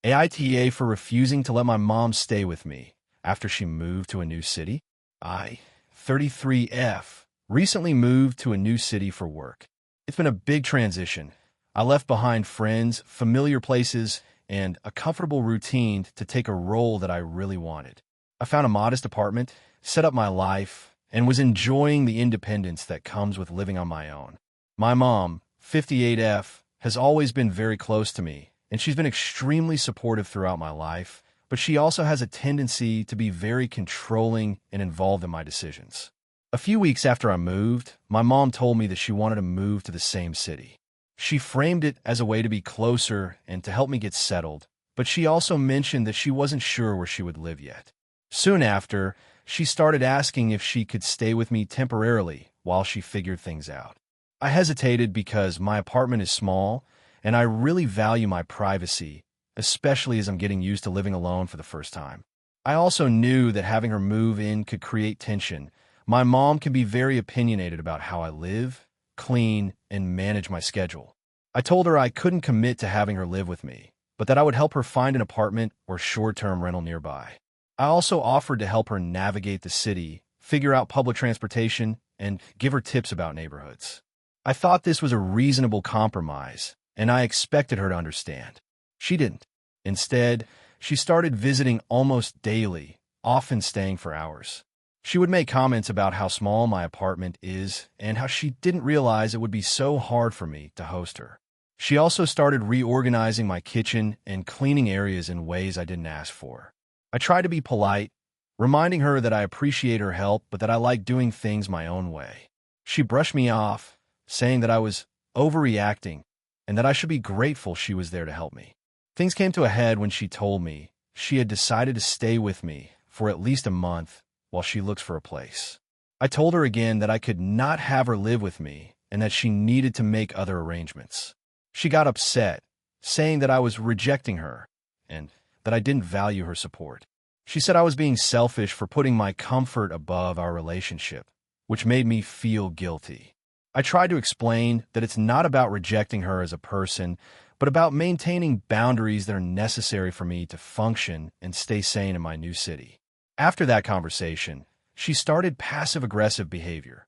AITA for refusing to let my mom stay with me after she moved to a new city. I, 33F, recently moved to a new city for work. It's been a big transition. I left behind friends, familiar places, and a comfortable routine to take a role that I really wanted. I found a modest apartment, set up my life, and was enjoying the independence that comes with living on my own. My mom, 58F, has always been very close to me, and she's been extremely supportive throughout my life, but she also has a tendency to be very controlling and involved in my decisions. A few weeks after I moved, my mom told me that she wanted to move to the same city. She framed it as a way to be closer and to help me get settled, but she also mentioned that she wasn't sure where she would live yet. Soon after, she started asking if she could stay with me temporarily while she figured things out. I hesitated because my apartment is small, and I really value my privacy, especially as I'm getting used to living alone for the first time. I also knew that having her move in could create tension. My mom can be very opinionated about how I live, clean, and manage my schedule. I told her I couldn't commit to having her live with me, but that I would help her find an apartment or short-term rental nearby. I also offered to help her navigate the city, figure out public transportation, and give her tips about neighborhoods. I thought this was a reasonable compromise, and I expected her to understand. She didn't. Instead, she started visiting almost daily, often staying for hours. She would make comments about how small my apartment is and how she didn't realize it would be so hard for me to host her. She also started reorganizing my kitchen and cleaning areas in ways I didn't ask for. I tried to be polite, reminding her that I appreciate her help but that I like doing things my own way. She brushed me off, saying that I was overreacting and that I should be grateful she was there to help me. Things came to a head when she told me she had decided to stay with me for at least a month while she looks for a place. I told her again that I could not have her live with me and that she needed to make other arrangements. She got upset, saying that I was rejecting her and that I didn't value her support. She said I was being selfish for putting my comfort above our relationship, which made me feel guilty. I tried to explain that it's not about rejecting her as a person, but about maintaining boundaries that are necessary for me to function and stay sane in my new city. After that conversation, she started passive-aggressive behavior,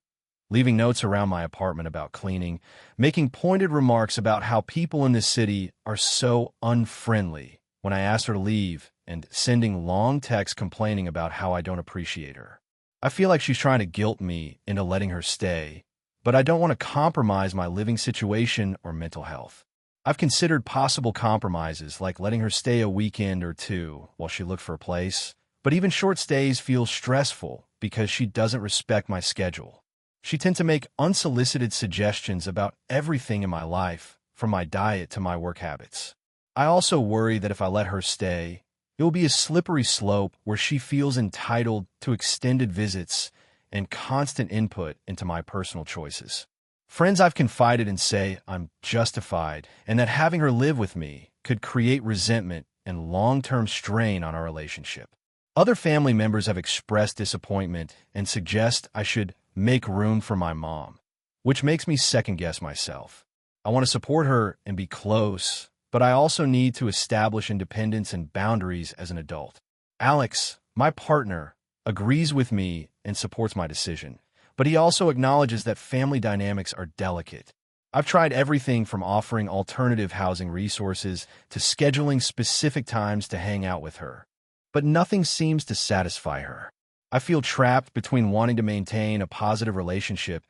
leaving notes around my apartment about cleaning, making pointed remarks about how people in this city are so unfriendly when I asked her to leave, and sending long texts complaining about how I don't appreciate her. I feel like she's trying to guilt me into letting her stay, but I don't want to compromise my living situation or mental health. I've considered possible compromises like letting her stay a weekend or two while she looked for a place, but even short stays feel stressful because she doesn't respect my schedule. She tends to make unsolicited suggestions about everything in my life, from my diet to my work habits. I also worry that if I let her stay, it will be a slippery slope where she feels entitled to extended visits and constant input into my personal choices. Friends I've confided in say I'm justified and that having her live with me could create resentment and long-term strain on our relationship. Other family members have expressed disappointment and suggest I should make room for my mom, which makes me second-guess myself. I want to support her and be close, but I also need to establish independence and boundaries as an adult. Alex, my partner, agrees with me and supports my decision, but he also acknowledges that family dynamics are delicate. I've tried everything from offering alternative housing resources to scheduling specific times to hang out with her, but nothing seems to satisfy her. I feel trapped between wanting to maintain a positive relationship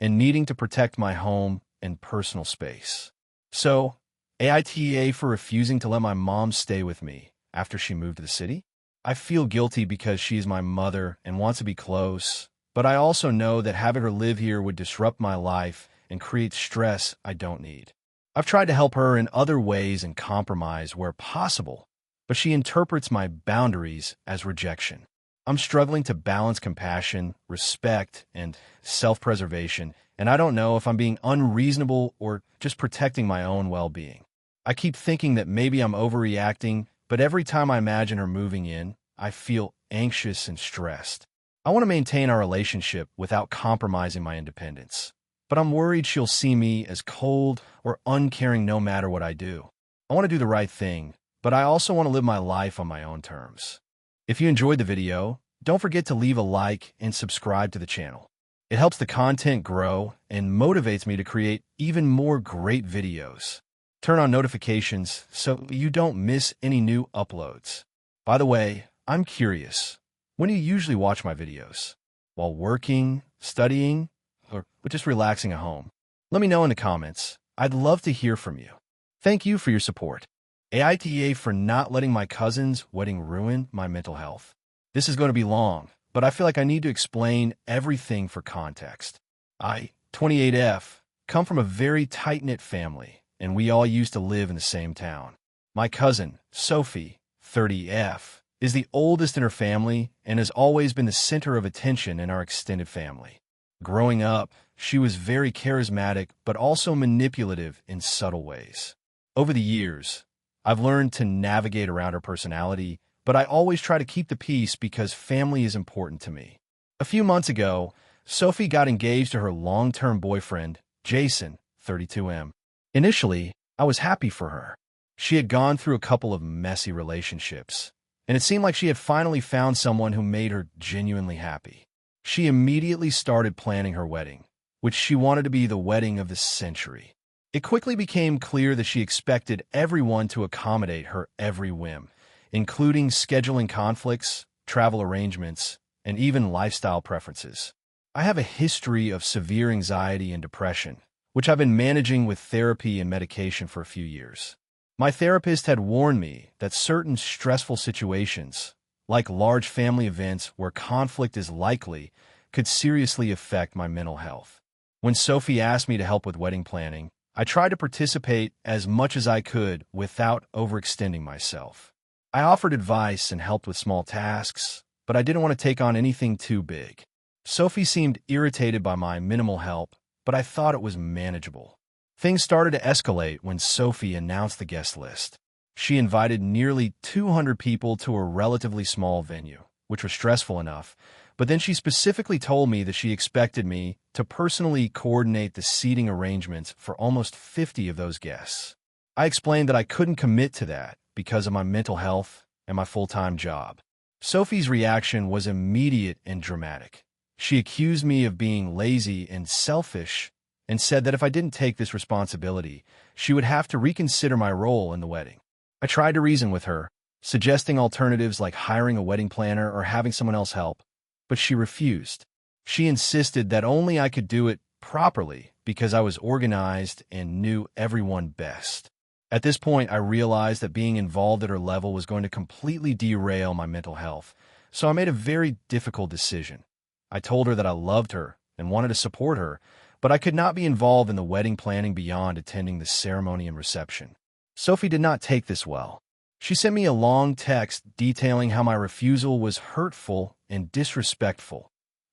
and needing to protect my home and personal space. So, AITA for refusing to let my mom stay with me after she moved to the city? I feel guilty because she is my mother and wants to be close, but I also know that having her live here would disrupt my life and create stress I don't need. I've tried to help her in other ways and compromise where possible, but she interprets my boundaries as rejection. I'm struggling to balance compassion, respect, and self-preservation, and I don't know if I'm being unreasonable or just protecting my own well-being. I keep thinking that maybe I'm overreacting, but every time I imagine her moving in, I feel anxious and stressed. I want to maintain our relationship without compromising my independence, but I'm worried she'll see me as cold or uncaring no matter what I do. I want to do the right thing, but I also want to live my life on my own terms. If you enjoyed the video, don't forget to leave a like and subscribe to the channel. It helps the content grow and motivates me to create even more great videos. Turn on notifications so you don't miss any new uploads. By the way, I'm curious, when do you usually watch my videos? While working, studying, or just relaxing at home? Let me know in the comments. I'd love to hear from you. Thank you for your support. AITA for not letting my cousin's wedding ruin my mental health. This is going to be long, but I feel like I need to explain everything for context. I, 28F, come from a very tight-knit family, and we all used to live in the same town. My cousin, Sophie, 30F, is the oldest in her family and has always been the center of attention in our extended family. Growing up, she was very charismatic but also manipulative in subtle ways. Over the years, I've learned to navigate around her personality, but I always try to keep the peace because family is important to me. A few months ago, Sophie got engaged to her long-term boyfriend, Jason, 32M. Initially, I was happy for her. She had gone through a couple of messy relationships, and it seemed like she had finally found someone who made her genuinely happy. She immediately started planning her wedding, which she wanted to be the wedding of the century. It quickly became clear that she expected everyone to accommodate her every whim, including scheduling conflicts, travel arrangements, and even lifestyle preferences. I have a history of severe anxiety and depression, which I've been managing with therapy and medication for a few years. My therapist had warned me that certain stressful situations, like large family events where conflict is likely, could seriously affect my mental health. When Sophie asked me to help with wedding planning, I tried to participate as much as I could without overextending myself. I offered advice and helped with small tasks, but I didn't want to take on anything too big. Sophie seemed irritated by my minimal help, but I thought it was manageable. Things started to escalate when Sophie announced the guest list. She invited nearly 200 people to a relatively small venue, which was stressful enough, but then she specifically told me that she expected me to personally coordinate the seating arrangements for almost 50 of those guests. I explained that I couldn't commit to that because of my mental health and my full-time job. Sophie's reaction was immediate and dramatic. She accused me of being lazy and selfish and said that if I didn't take this responsibility, she would have to reconsider my role in the wedding. I tried to reason with her, suggesting alternatives like hiring a wedding planner or having someone else help, but she refused. She insisted that only I could do it properly because I was organized and knew everyone best. At this point, I realized that being involved at her level was going to completely derail my mental health, so I made a very difficult decision. I told her that I loved her and wanted to support her, but I could not be involved in the wedding planning beyond attending the ceremony and reception. Sophie did not take this well. She sent me a long text detailing how my refusal was hurtful and disrespectful,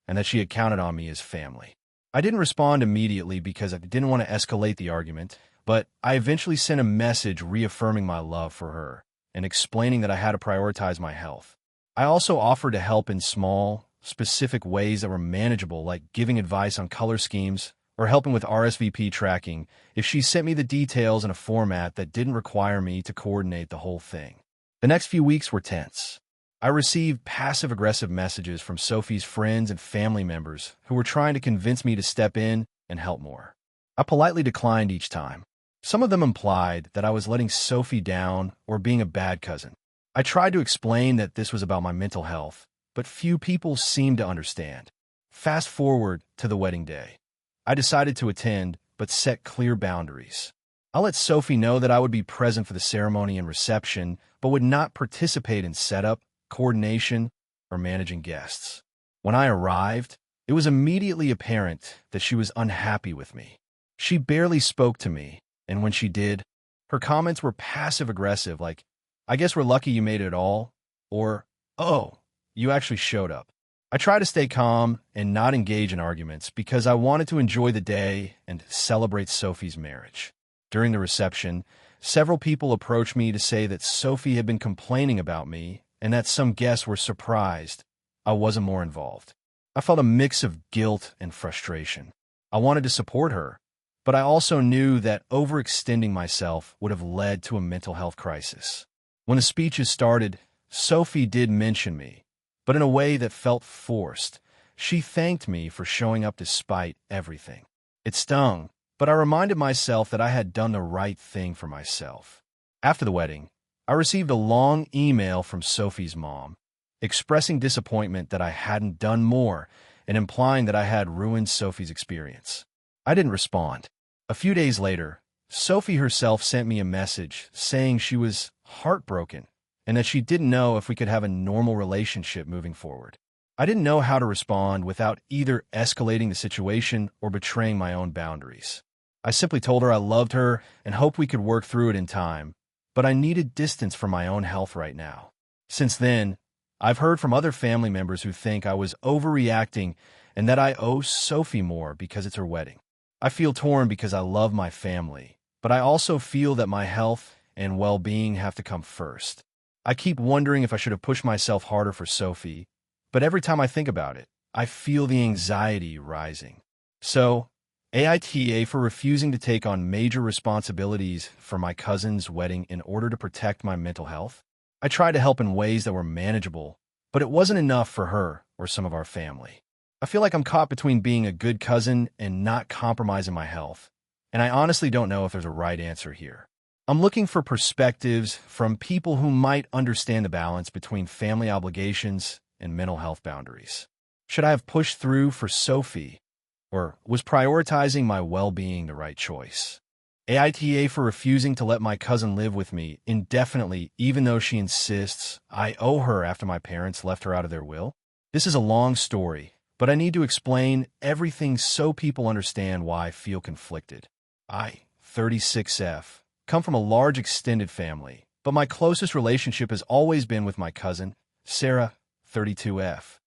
and that she had counted on me as family. I didn't respond immediately because I didn't want to escalate the argument, but I eventually sent a message reaffirming my love for her and explaining that I had to prioritize my health. I also offered to help in small, specific ways that were manageable, like giving advice on color schemes or helping with RSVP tracking if she sent me the details in a format that didn't require me to coordinate the whole thing. The next few weeks were tense. I received passive-aggressive messages from Sophie's friends and family members who were trying to convince me to step in and help more. I politely declined each time. Some of them implied that I was letting Sophie down or being a bad cousin. I tried to explain that this was about my mental health, but few people seemed to understand. Fast forward to the wedding day. I decided to attend, but set clear boundaries. I let Sophie know that I would be present for the ceremony and reception, but would not participate in setup, coordination, or managing guests. When I arrived, it was immediately apparent that she was unhappy with me. She barely spoke to me, and when she did, her comments were passive-aggressive, like, "I guess we're lucky you made it at all," or, "Oh, you actually showed up." I try to stay calm and not engage in arguments because I wanted to enjoy the day and celebrate Sophie's marriage. During the reception, several people approached me to say that Sophie had been complaining about me and that some guests were surprised I wasn't more involved. I felt a mix of guilt and frustration. I wanted to support her, but I also knew that overextending myself would have led to a mental health crisis. When the speeches started, Sophie did mention me, but in a way that felt forced. She thanked me for showing up despite everything. It stung, but I reminded myself that I had done the right thing for myself. After the wedding, I received a long email from Sophie's mom, expressing disappointment that I hadn't done more and implying that I had ruined Sophie's experience. I didn't respond. A few days later, Sophie herself sent me a message saying she was heartbroken and that she didn't know if we could have a normal relationship moving forward. I didn't know how to respond without either escalating the situation or betraying my own boundaries. I simply told her I loved her and hoped we could work through it in time, but I needed distance for my own health right now. Since then, I've heard from other family members who think I was overreacting and that I owe Sophie more because it's her wedding. I feel torn because I love my family, but I also feel that my health and well-being have to come first. I keep wondering if I should have pushed myself harder for Sophie, but every time I think about it, I feel the anxiety rising. So, AITA for refusing to take on major responsibilities for my cousin's wedding in order to protect my mental health. I tried to help in ways that were manageable, but it wasn't enough for her or some of our family. I feel like I'm caught between being a good cousin and not compromising my health, and I honestly don't know if there's a right answer here. I'm looking for perspectives from people who might understand the balance between family obligations and mental health boundaries. Should I have pushed through for Sophie, or was prioritizing my well-being the right choice? AITA for refusing to let my cousin live with me indefinitely even though she insists I owe her after my parents left her out of their will? This is a long story, but I need to explain everything so people understand why I feel conflicted. I, 36F, come from a large extended family, but my closest relationship has always been with my cousin, Sarah, 32F.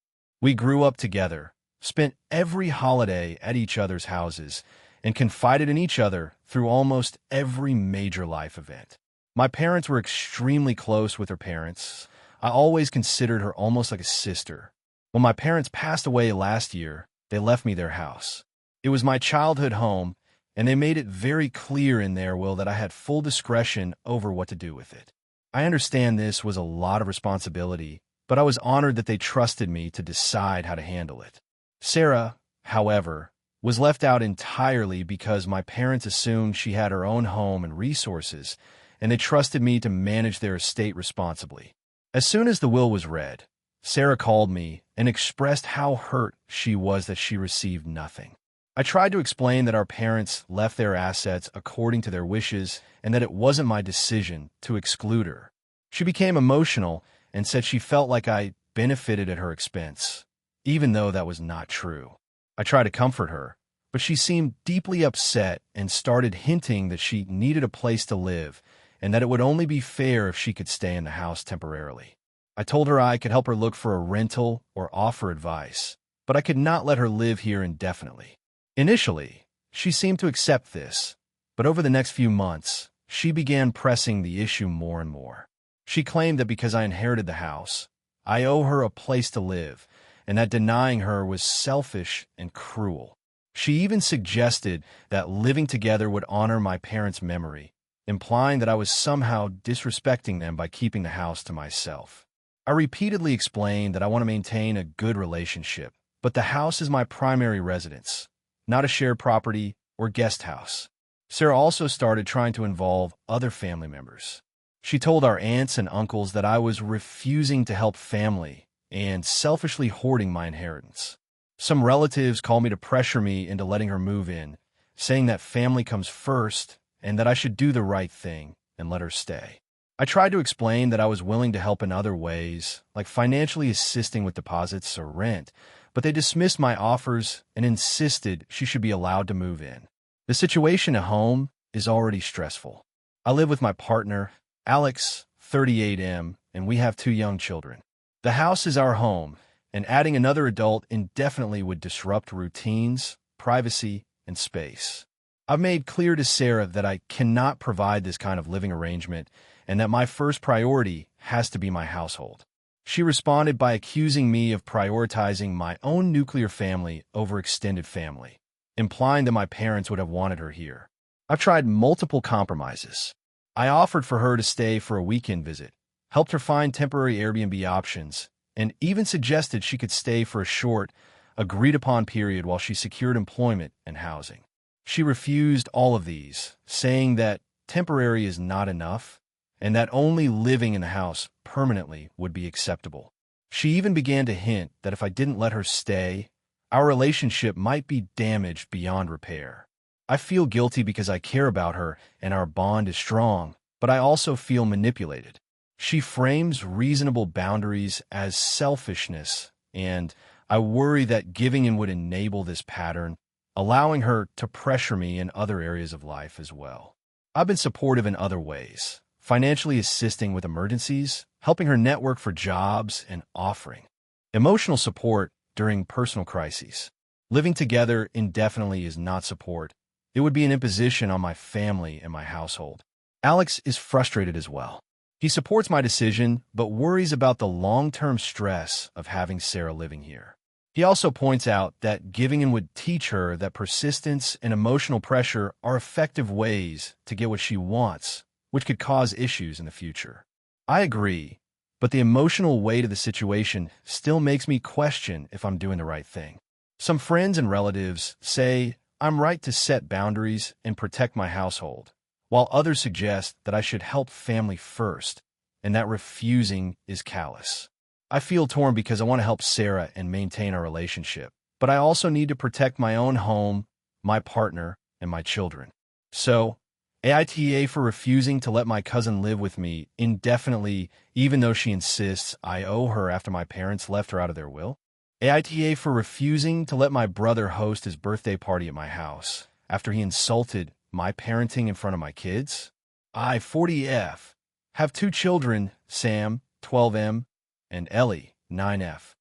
We grew up together, spent every holiday at each other's houses, and confided in each other through almost every major life event. My parents were extremely close with her parents. I always considered her almost like a sister. When my parents passed away last year, they left me their house. It was my childhood home, and they made it very clear in their will that I had full discretion over what to do with it. I understand this was a lot of responsibility, but I was honored that they trusted me to decide how to handle it. Sarah, however, was left out entirely because my parents assumed she had her own home and resources, and they trusted me to manage their estate responsibly. As soon as the will was read, Sarah called me and expressed how hurt she was that she received nothing. I tried to explain that our parents left their assets according to their wishes and that it wasn't my decision to exclude her. She became emotional and said she felt like I benefited at her expense, even though that was not true. I tried to comfort her, but she seemed deeply upset and started hinting that she needed a place to live and that it would only be fair if she could stay in the house temporarily. I told her I could help her look for a rental or offer advice, but I could not let her live here indefinitely. Initially, she seemed to accept this, but over the next few months, she began pressing the issue more and more. She claimed that because I inherited the house, I owe her a place to live, and that denying her was selfish and cruel. She even suggested that living together would honor my parents' memory, implying that I was somehow disrespecting them by keeping the house to myself. I repeatedly explained that I want to maintain a good relationship, but the house is my primary residence, not a shared property or guest house. Sarah also started trying to involve other family members. She told our aunts and uncles that I was refusing to help family and selfishly hoarding my inheritance. Some relatives called me to pressure me into letting her move in, saying that family comes first and that I should do the right thing and let her stay. I tried to explain that I was willing to help in other ways, like financially assisting with deposits or rent, but they dismissed my offers and insisted she should be allowed to move in. The situation at home is already stressful. I live with my partner, Alex, 38M, and we have 2 young children. The house is our home, and adding another adult indefinitely would disrupt routines, privacy, and space. I've made clear to Sarah that I cannot provide this kind of living arrangement and that my first priority has to be my household. She responded by accusing me of prioritizing my own nuclear family over extended family, implying that my parents would have wanted her here. I've tried multiple compromises. I offered for her to stay for a weekend visit, helped her find temporary Airbnb options, and even suggested she could stay for a short, agreed-upon period while she secured employment and housing. She refused all of these, saying that temporary is not enough and that only living in the house permanently would be acceptable. She even began to hint that if I didn't let her stay, our relationship might be damaged beyond repair. I feel guilty because I care about her and our bond is strong, but I also feel manipulated. She frames reasonable boundaries as selfishness, and I worry that giving in would enable this pattern, allowing her to pressure me in other areas of life as well. I've been supportive in other ways, financially assisting with emergencies, helping her network for jobs, and offering emotional support during personal crises. Living together indefinitely is not support. It would be an imposition on my family and my household. Alex is frustrated as well. He supports my decision, but worries about the long-term stress of having Sarah living here. He also points out that giving in would teach her that persistence and emotional pressure are effective ways to get what she wants, which could cause issues in the future. I agree, but the emotional weight of the situation still makes me question if I'm doing the right thing. Some friends and relatives say I'm right to set boundaries and protect my household, while others suggest that I should help family first and that refusing is callous. I feel torn because I want to help Sarah and maintain our relationship, but I also need to protect my own home, my partner, and my children. So, AITA for refusing to let my cousin live with me indefinitely, even though she insists I owe her after my parents left her out of their will. AITA for refusing to let my brother host his birthday party at my house after he insulted my parenting in front of my kids. I, 40F, have 2 children, Sam, 12M, and Ellie, 9F.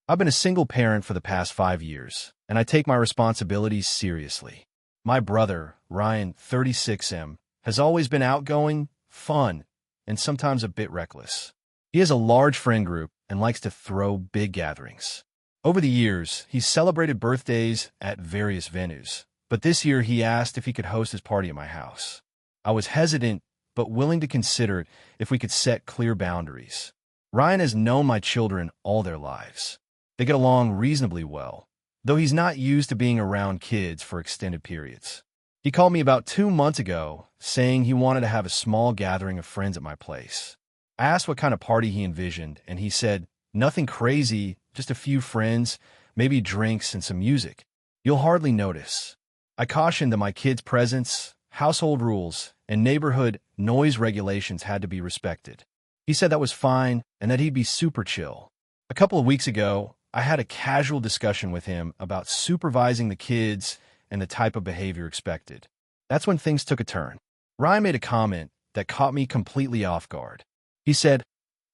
I've been a single parent for the past 5 years, and I take my responsibilities seriously. My brother, Ryan, 36M, has always been outgoing, fun, and sometimes a bit reckless. He has a large friend group and likes to throw big gatherings. Over the years, he's celebrated birthdays at various venues, but this year he asked if he could host his party at my house. I was hesitant, but willing to consider it if we could set clear boundaries. Ryan has known my children all their lives. They get along reasonably well, though he's not used to being around kids for extended periods. He called me about 2 months ago, saying he wanted to have a small gathering of friends at my place. I asked what kind of party he envisioned, and he said, "Nothing crazy, just a few friends, maybe drinks and some music. You'll hardly notice." I cautioned that my kids' presence, household rules, and neighborhood noise regulations had to be respected. He said that was fine and that he'd be super chill. A couple of weeks ago, I had a casual discussion with him about supervising the kids and the type of behavior expected. That's when things took a turn. Ryan made a comment that caught me completely off guard. He said,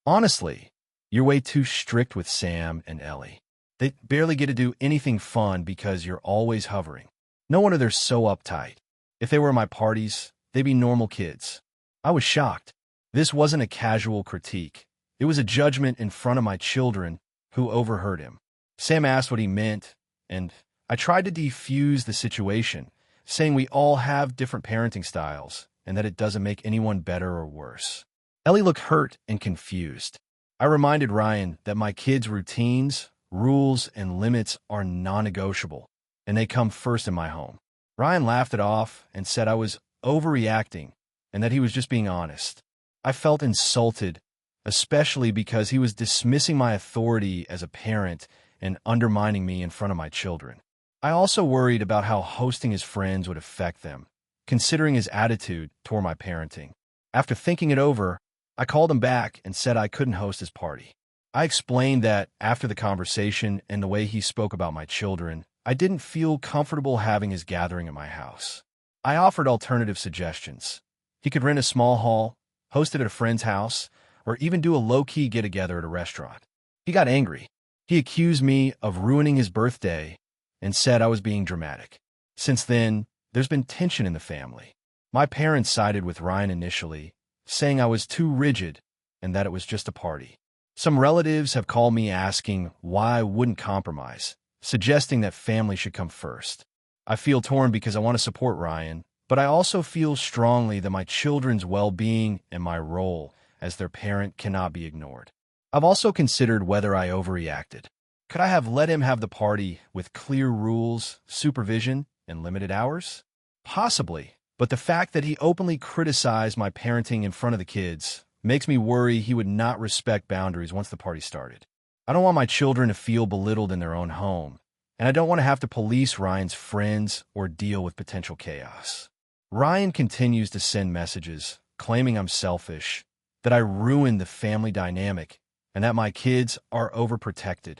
"Honestly, you're way too strict with Sam and Ellie. They barely get to do anything fun because you're always hovering. No wonder they're so uptight. If they were at my parties, they'd be normal kids." I was shocked. This wasn't a casual critique. It was a judgment in front of my children who overheard him. Sam asked what he meant, and I tried to defuse the situation, saying we all have different parenting styles and that it doesn't make anyone better or worse. Ellie looked hurt and confused. I reminded Ryan that my kids' routines, rules, and limits are non-negotiable, and they come first in my home. Ryan laughed it off and said I was overreacting and that he was just being honest. I felt insulted, especially because he was dismissing my authority as a parent and undermining me in front of my children. I also worried about how hosting his friends would affect them, considering his attitude toward my parenting. After thinking it over, I called him back and said I couldn't host his party. I explained that after the conversation and the way he spoke about my children, I didn't feel comfortable having his gathering at my house. I offered alternative suggestions. He could rent a small hall, host it at a friend's house, or even do a low-key get-together at a restaurant. He got angry. He accused me of ruining his birthday and said I was being dramatic. Since then, there's been tension in the family. My parents sided with Ryan initially, saying I was too rigid and that it was just a party. Some relatives have called me asking why I wouldn't compromise, suggesting that family should come first. I feel torn because I want to support Ryan, but I also feel strongly that my children's well-being and my role as their parent cannot be ignored. I've also considered whether I overreacted. Could I have let him have the party with clear rules, supervision, and limited hours? Possibly, but the fact that he openly criticized my parenting in front of the kids makes me worry he would not respect boundaries once the party started. I don't want my children to feel belittled in their own home, and I don't want to have to police Ryan's friends or deal with potential chaos. Ryan continues to send messages claiming I'm selfish, that I ruined the family dynamic, and that my kids are overprotected.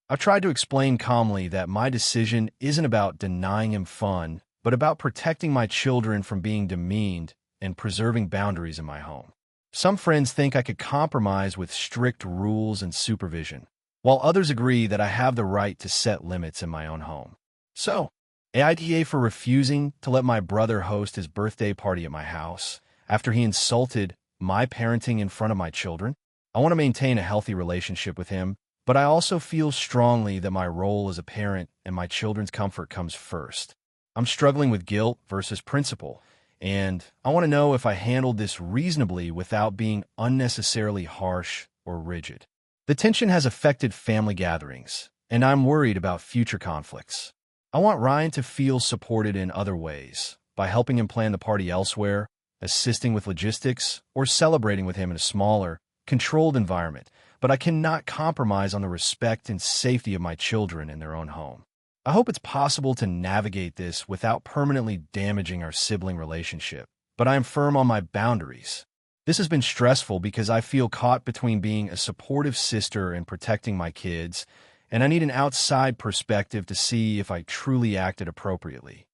I've tried to explain calmly that my decision isn't about denying him fun, but about protecting my children from being demeaned and preserving boundaries in my home. Some friends think I could compromise with strict rules and supervision, while others agree that I have the right to set limits in my own home. So, AITA for refusing to let my brother host his birthday party at my house after he insulted my parenting in front of my children. I want to maintain a healthy relationship with him, but I also feel strongly that my role as a parent and my children's comfort comes first. I'm struggling with guilt versus principle, and I want to know if I handled this reasonably without being unnecessarily harsh or rigid. The tension has affected family gatherings, and I'm worried about future conflicts. I want Ryan to feel supported in other ways, by helping him plan the party elsewhere, assisting with logistics, or celebrating with him in a smaller, controlled environment, but I cannot compromise on the respect and safety of my children in their own home. I hope it's possible to navigate this without permanently damaging our sibling relationship, but I am firm on my boundaries. This has been stressful because I feel caught between being a supportive sister and protecting my kids, and I need an outside perspective to see if I truly acted appropriately.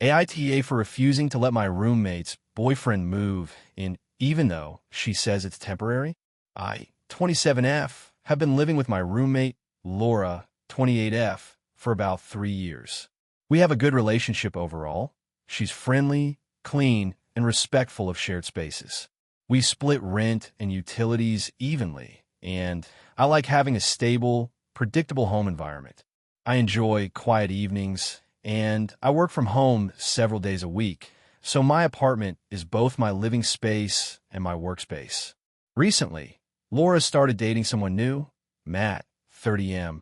AITA for refusing to let my roommate's boyfriend move in, even though she says it's temporary. I, 27F, have been living with my roommate, Laura, 28F, for about 3 years. We have a good relationship overall. She's friendly, clean, and respectful of shared spaces. We split rent and utilities evenly, and I like having a stable, predictable home environment. I enjoy quiet evenings, and I work from home several days a week, so my apartment is both my living space and my workspace. Recently, Laura started dating someone new, Matt, 30M.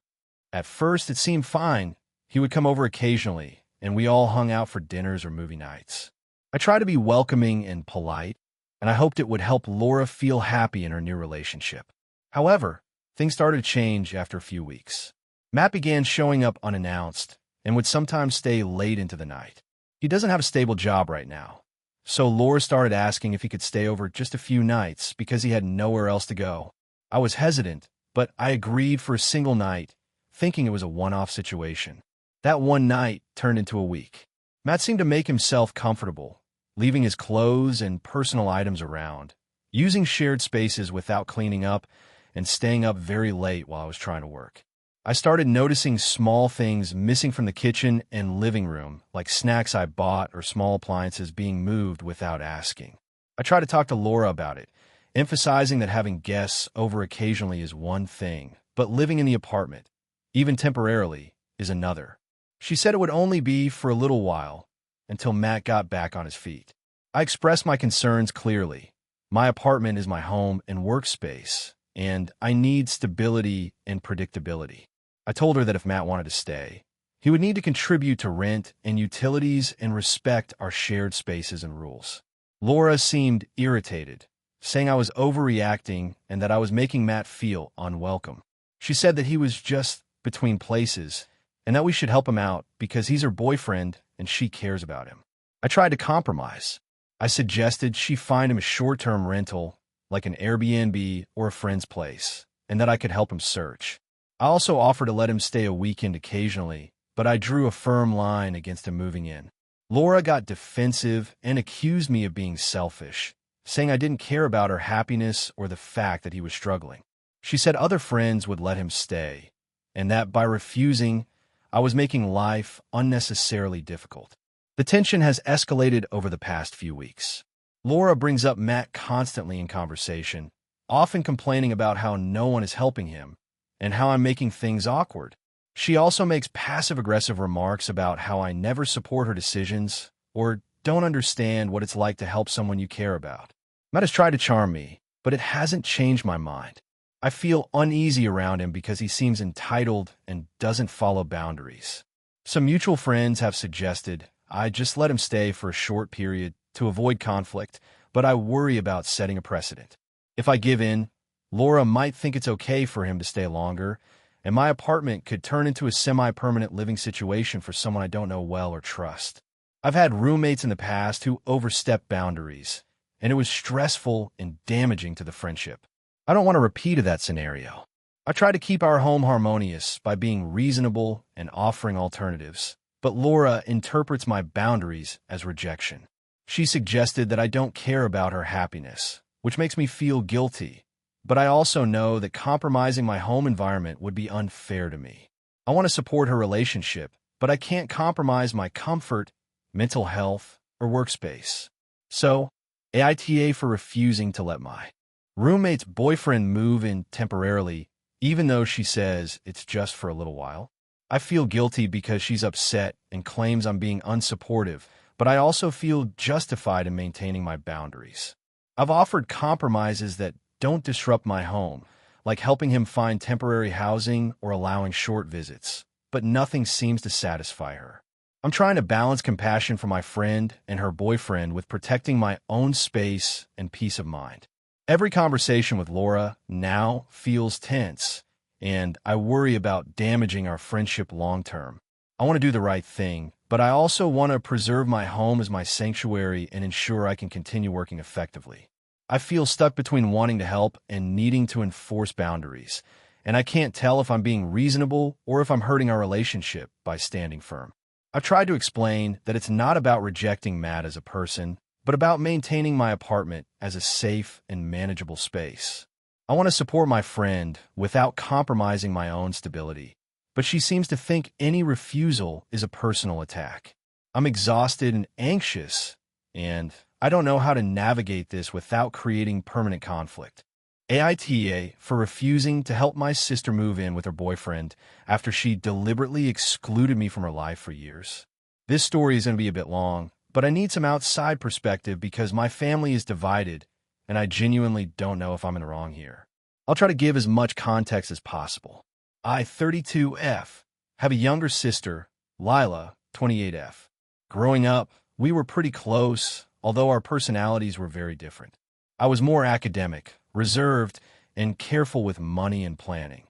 At first, it seemed fine. He would come over occasionally, and we all hung out for dinners or movie nights. I tried to be welcoming and polite, and I hoped it would help Laura feel happy in her new relationship. However, things started to change after a few weeks. Matt began showing up unannounced and would sometimes stay late into the night. He doesn't have a stable job right now, so Laura started asking if he could stay over just a few nights because he had nowhere else to go. I was hesitant, but I agreed for a single night, thinking it was a one-off situation. That one night turned into a week. Matt seemed to make himself comfortable, leaving his clothes and personal items around, using shared spaces without cleaning up, and staying up very late while I was trying to work. I started noticing small things missing from the kitchen and living room, like snacks I bought or small appliances being moved without asking. I tried to talk to Laura about it, emphasizing that having guests over occasionally is one thing, but living in the apartment, even temporarily, is another. She said it would only be for a little while, until Matt got back on his feet. I expressed my concerns clearly. My apartment is my home and workspace, and I need stability and predictability. I told her that if Matt wanted to stay, he would need to contribute to rent and utilities and respect our shared spaces and rules. Laura seemed irritated, saying I was overreacting and that I was making Matt feel unwelcome. She said that he was just between places and that we should help him out because he's her boyfriend and she cares about him. I tried to compromise. I suggested she find him a short-term rental, like an Airbnb or a friend's place, and that I could help him search. I also offered to let him stay a weekend occasionally, but I drew a firm line against him moving in. Laura got defensive and accused me of being selfish, saying I didn't care about her happiness or the fact that he was struggling. She said other friends would let him stay, and that by refusing, I was making life unnecessarily difficult. The tension has escalated over the past few weeks. Laura brings up Matt constantly in conversation, often complaining about how no one is helping him and how I'm making things awkward. She also makes passive-aggressive remarks about how I never support her decisions or don't understand what it's like to help someone you care about. Matt has tried to charm me, but it hasn't changed my mind. I feel uneasy around him because he seems entitled and doesn't follow boundaries. Some mutual friends have suggested I just let him stay for a short period to avoid conflict, but I worry about setting a precedent. If I give in, Laura might think it's okay for him to stay longer, and my apartment could turn into a semi-permanent living situation for someone I don't know well or trust. I've had roommates in the past who overstepped boundaries, and it was stressful and damaging to the friendship. I don't want a repeat of that scenario. I try to keep our home harmonious by being reasonable and offering alternatives, but Laura interprets my boundaries as rejection. She suggested that I don't care about her happiness, which makes me feel guilty, but I also know that compromising my home environment would be unfair to me. I want to support her relationship, but I can't compromise my comfort, mental health, or workspace. So, AITA for refusing to let my roommate's boyfriend move in temporarily, even though she says it's just for a little while. I feel guilty because she's upset and claims I'm being unsupportive, but I also feel justified in maintaining my boundaries. I've offered compromises that don't disrupt my home, like helping him find temporary housing or allowing short visits, but nothing seems to satisfy her. I'm trying to balance compassion for my friend and her boyfriend with protecting my own space and peace of mind. Every conversation with Laura now feels tense, and I worry about damaging our friendship long term. I want to do the right thing, but I also want to preserve my home as my sanctuary and ensure I can continue working effectively. I feel stuck between wanting to help and needing to enforce boundaries, and I can't tell if I'm being reasonable or if I'm hurting our relationship by standing firm. I've tried to explain that it's not about rejecting Matt as a person, but about maintaining my apartment as a safe and manageable space. I want to support my friend without compromising my own stability, but she seems to think any refusal is a personal attack. I'm exhausted and anxious, and I don't know how to navigate this without creating permanent conflict. AITA for refusing to help my sister move in with her boyfriend after she deliberately excluded me from her life for years. This story is going to be a bit long, but I need some outside perspective because my family is divided, and I genuinely don't know if I'm in the wrong here. I'll try to give as much context as possible. I, 32F, have a younger sister, Lila, 28F. Growing up, we were pretty close, although our personalities were very different. I was more academic, reserved, and careful with money and planning,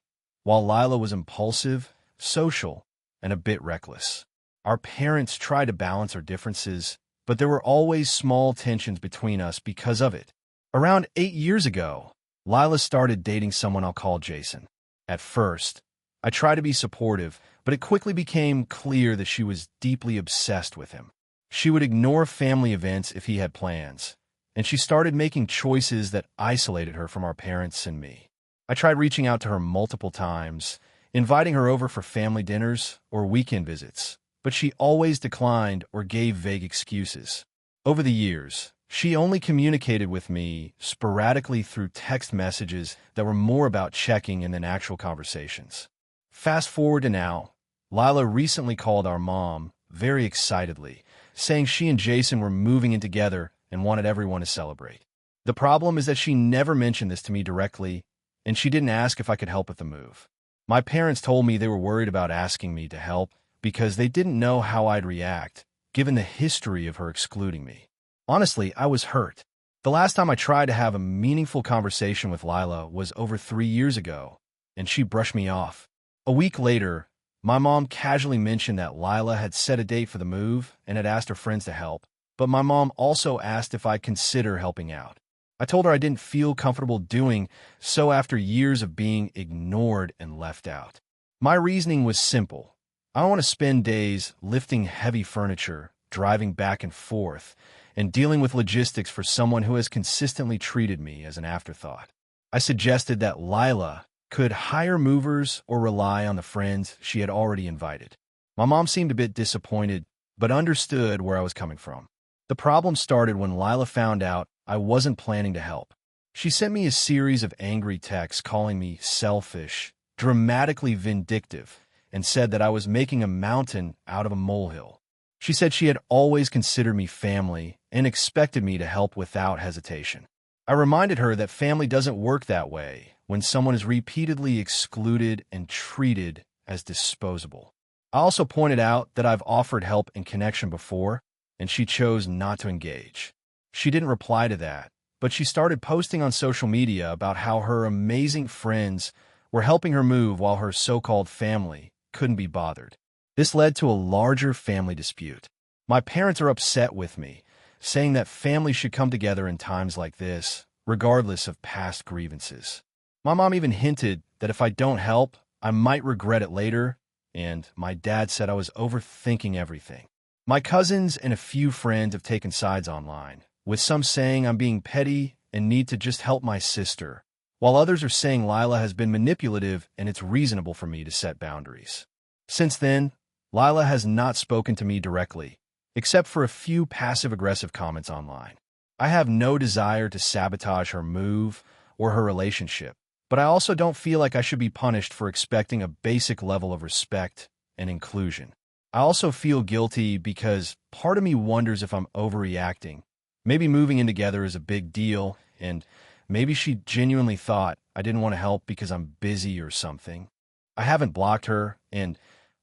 while Lila was impulsive, social, and a bit reckless. Our parents tried to balance our differences, but there were always small tensions between us because of it. Around 8 years ago, Lila started dating someone I'll call Jason. At first, I tried to be supportive, but it quickly became clear that she was deeply obsessed with him. She would ignore family events if he had plans, and she started making choices that isolated her from our parents and me. I tried reaching out to her multiple times, inviting her over for family dinners or weekend visits, but she always declined or gave vague excuses. Over the years, she only communicated with me sporadically through text messages that were more about checking in than actual conversations. Fast forward to now, Lila recently called our mom very excitedly, saying she and Jason were moving in together and wanted everyone to celebrate. The problem is that she never mentioned this to me directly, and she didn't ask if I could help with the move. My parents told me they were worried about asking me to help because they didn't know how I'd react, given the history of her excluding me. Honestly, I was hurt. The last time I tried to have a meaningful conversation with Lila was over 3 years ago, and she brushed me off. A week later, my mom casually mentioned that Lila had set a date for the move and had asked her friends to help, but my mom also asked if I'd consider helping out. I told her I didn't feel comfortable doing so after years of being ignored and left out. My reasoning was simple. I don't want to spend days lifting heavy furniture, driving back and forth, and dealing with logistics for someone who has consistently treated me as an afterthought. I suggested that Lila could hire movers or rely on the friends she had already invited. My mom seemed a bit disappointed, but understood where I was coming from. The problem started when Lila found out I wasn't planning to help. She sent me a series of angry texts calling me selfish, dramatically vindictive, and said that I was making a mountain out of a molehill. She said she had always considered me family and expected me to help without hesitation. I reminded her that family doesn't work that way when someone is repeatedly excluded and treated as disposable. I also pointed out that I've offered help and connection before, and she chose not to engage. She didn't reply to that, but she started posting on social media about how her amazing friends were helping her move while her so-called family couldn't be bothered. This led to a larger family dispute. My parents are upset with me, saying that families should come together in times like this, regardless of past grievances. My mom even hinted that if I don't help, I might regret it later, and my dad said I was overthinking everything. My cousins and a few friends have taken sides online, with some saying I'm being petty and need to just help my sister, while others are saying Lila has been manipulative and it's reasonable for me to set boundaries. Since then, Lila has not spoken to me directly, except for a few passive-aggressive comments online. I have no desire to sabotage her move or her relationship, but I also don't feel like I should be punished for expecting a basic level of respect and inclusion. I also feel guilty because part of me wonders if I'm overreacting. Maybe moving in together is a big deal, and maybe she genuinely thought I didn't want to help because I'm busy or something. I haven't blocked her, and